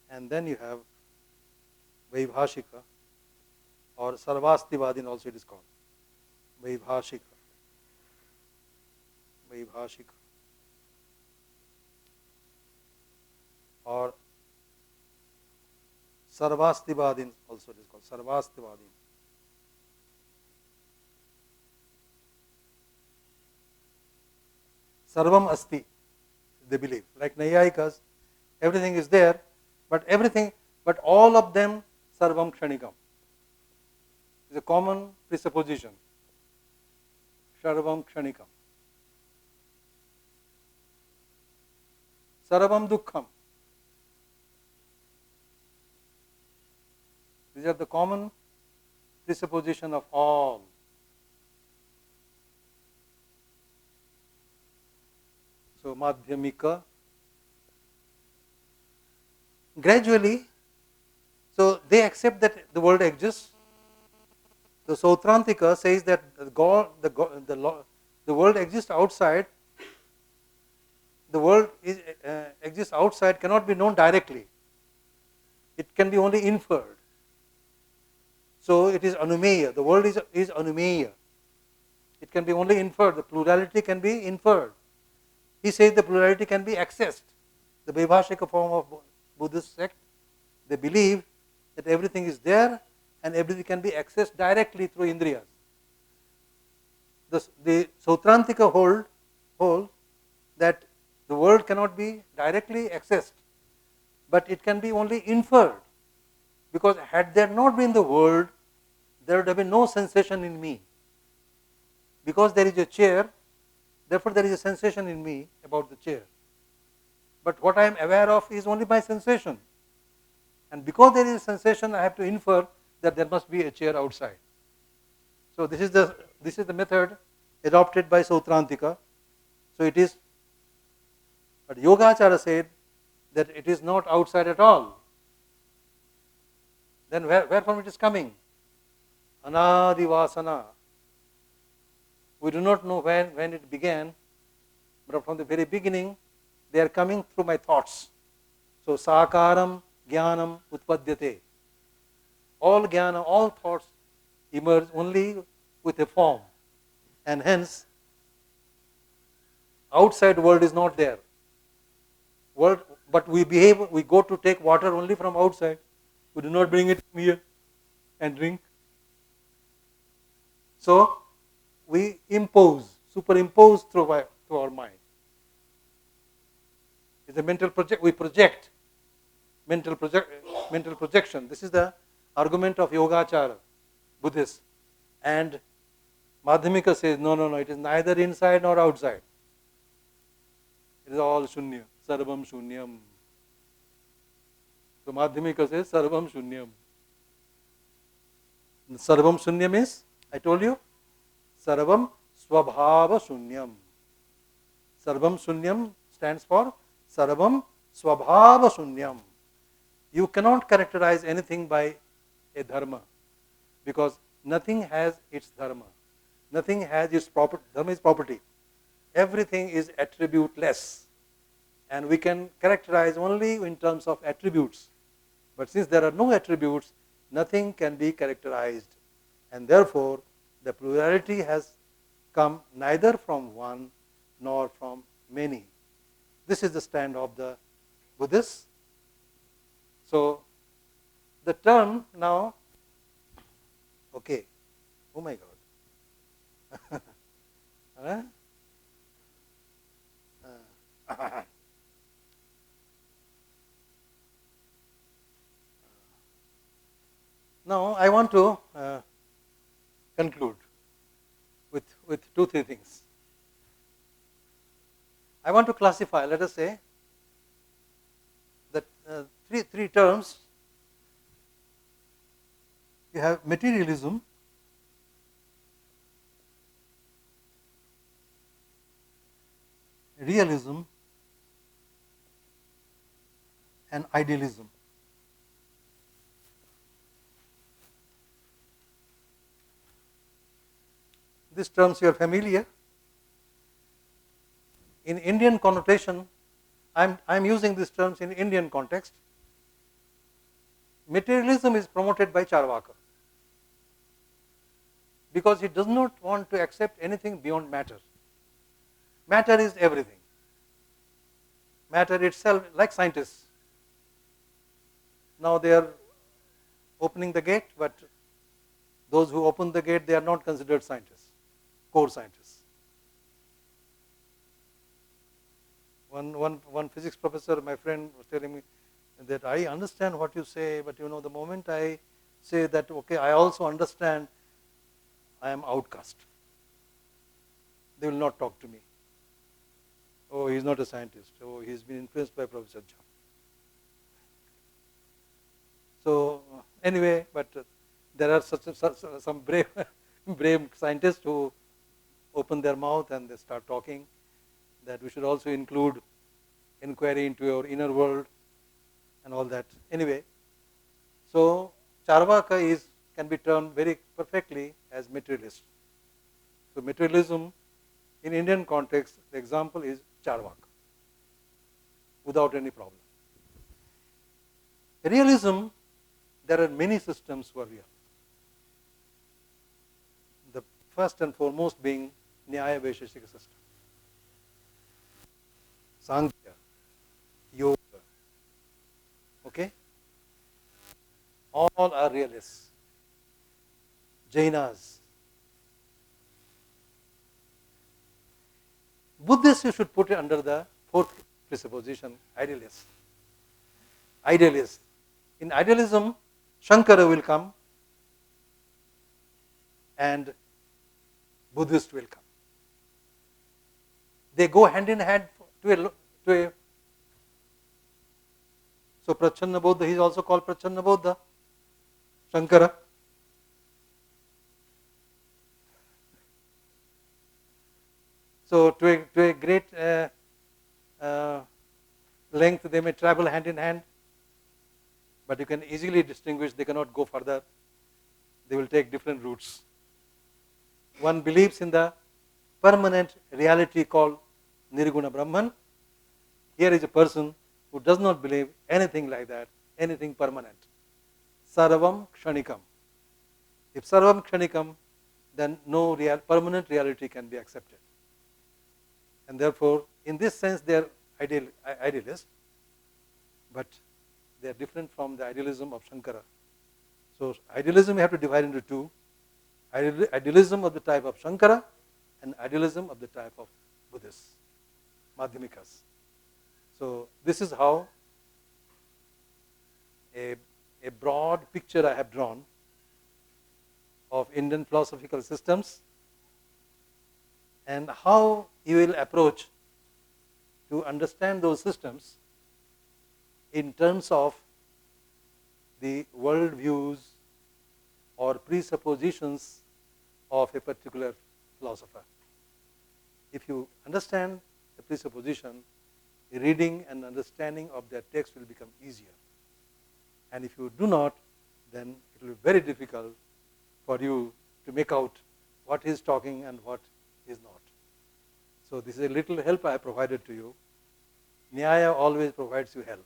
and then you have Vaibhashika, or Sarvastivadin also it is called. Vaibhashika. Or Sarvastivadin also it is called. Sarvastivadin. Sarvam Asti, they believe. Like Nayayikas, everything is there, but all of them Sarvam Kshanikam. Is a common presupposition. Sarvam Kshanikam. Sarvam Dukkham. These are the common presupposition of all. So Madhyamika. Gradually, so they accept that the world exists. So Sautrantika says that the world exists outside. The world exists outside, cannot be known directly. It can be only inferred. So it is anumeya. The world is anumeya. It can be only inferred. The plurality can be inferred. He says the plurality can be accessed. The Vaibhashika form of Buddhist sect, they believe that everything is there and everything can be accessed directly through indriyas. The Sautrantika hold that the world cannot be directly accessed, but it can be only inferred. Because had there not been the world, there would have been no sensation in me. Because there is a chair, therefore there is a sensation in me about the chair. But what I am aware of is only my sensation. And because there is a sensation, I have to infer that there must be a chair outside. So this is the method adopted by Sautrantika. So it is, but Yogachara said that it is not outside at all. Then where from it is coming? anadivasana. We do not know when it began, but from the very beginning, they are coming through my thoughts. So, sakaram jnanam utpadyate. All jnana, all thoughts emerge only with a form, and hence, outside world is not there. World, but we go to take water only from outside. We do not bring it from here and drink. So, we superimpose through our mind. It's a mental project. We project mental projection. This is the argument of Yogacara, Buddhists. And Madhyamika says, no, it is neither inside nor outside. It is all shunya, sarvam shunyam. So Madhyamika says, sarvam shunyam. Sarvam shunyam is, I told you, sarvam swabhava shunyam. Sarvam shunyam stands for sarvam swabhava shunyam. You cannot characterize anything by a dharma, because nothing has its dharma. Nothing has its property. Dharma is property. Everything is attributeless. And we can characterize only in terms of attributes. But since there are no attributes, nothing can be characterized. And therefore, the plurality has come neither from one nor from many. This is the stand of the Buddhists. So, the term now, okay, oh my God. Now, I want to conclude with 2-3 things. I want to classify, let us say, that three terms. You have materialism, realism, and idealism. These terms you are familiar. In Indian connotation, I am using these terms in Indian context. Materialism is promoted by Charvaka, because he does not want to accept anything beyond matter. Matter is everything. Matter itself, like scientists. Now they are opening the gate, but those who open the gate, they are not considered scientists, core scientists. One physics professor, my friend, was telling me that I understand what you say, but you know, the moment I say that, okay, I also understand, I am outcast. They will not talk to me. Oh, he is not a scientist. Oh, he has been influenced by Professor Jha. So anyway, but there are some brave scientists who open their mouth and they start talking that we should also include inquiry into your inner world and all that. Anyway, so Charvaka can be termed very perfectly as materialist. So materialism in Indian context, the example is Charvaka, without any problem. Realism, there are many systems who are real. The first and foremost being Nyaya Vaisheshika system. Sankhya, Yoga, okay? All are realists. Jainas. Buddhists you should put it under the fourth presupposition, idealists. Idealists. In idealism, Shankara will come and Buddhist will come. They go hand in hand to a so Prachanna Bodha, he is also called Prachanna Bodha, Shankara. So to a great length they may travel hand in hand, but you can easily distinguish they cannot go further. they will take different routes. One believes in the permanent reality called Nirguna Brahman. Here is a person who does not believe anything like that, anything permanent. Sarvam Kshanikam. If Sarvam Kshanikam, then no permanent reality can be accepted. And therefore, in this sense, they are idealists, but they are different from the idealism of Shankara. So, idealism we have to divide into two. Idealism of the type of Shankara and idealism of the type of Buddhists, Madhyamikas. So, this is how a broad picture I have drawn of Indian philosophical systems and how you will approach to understand those systems in terms of the world views or presuppositions of a particular philosopher. If you understand the presupposition, the reading and understanding of that text will become easier. And if you do not, then it will be very difficult for you to make out what he is talking and what is not. So this is a little help I have provided to you. Nyaya always provides you help.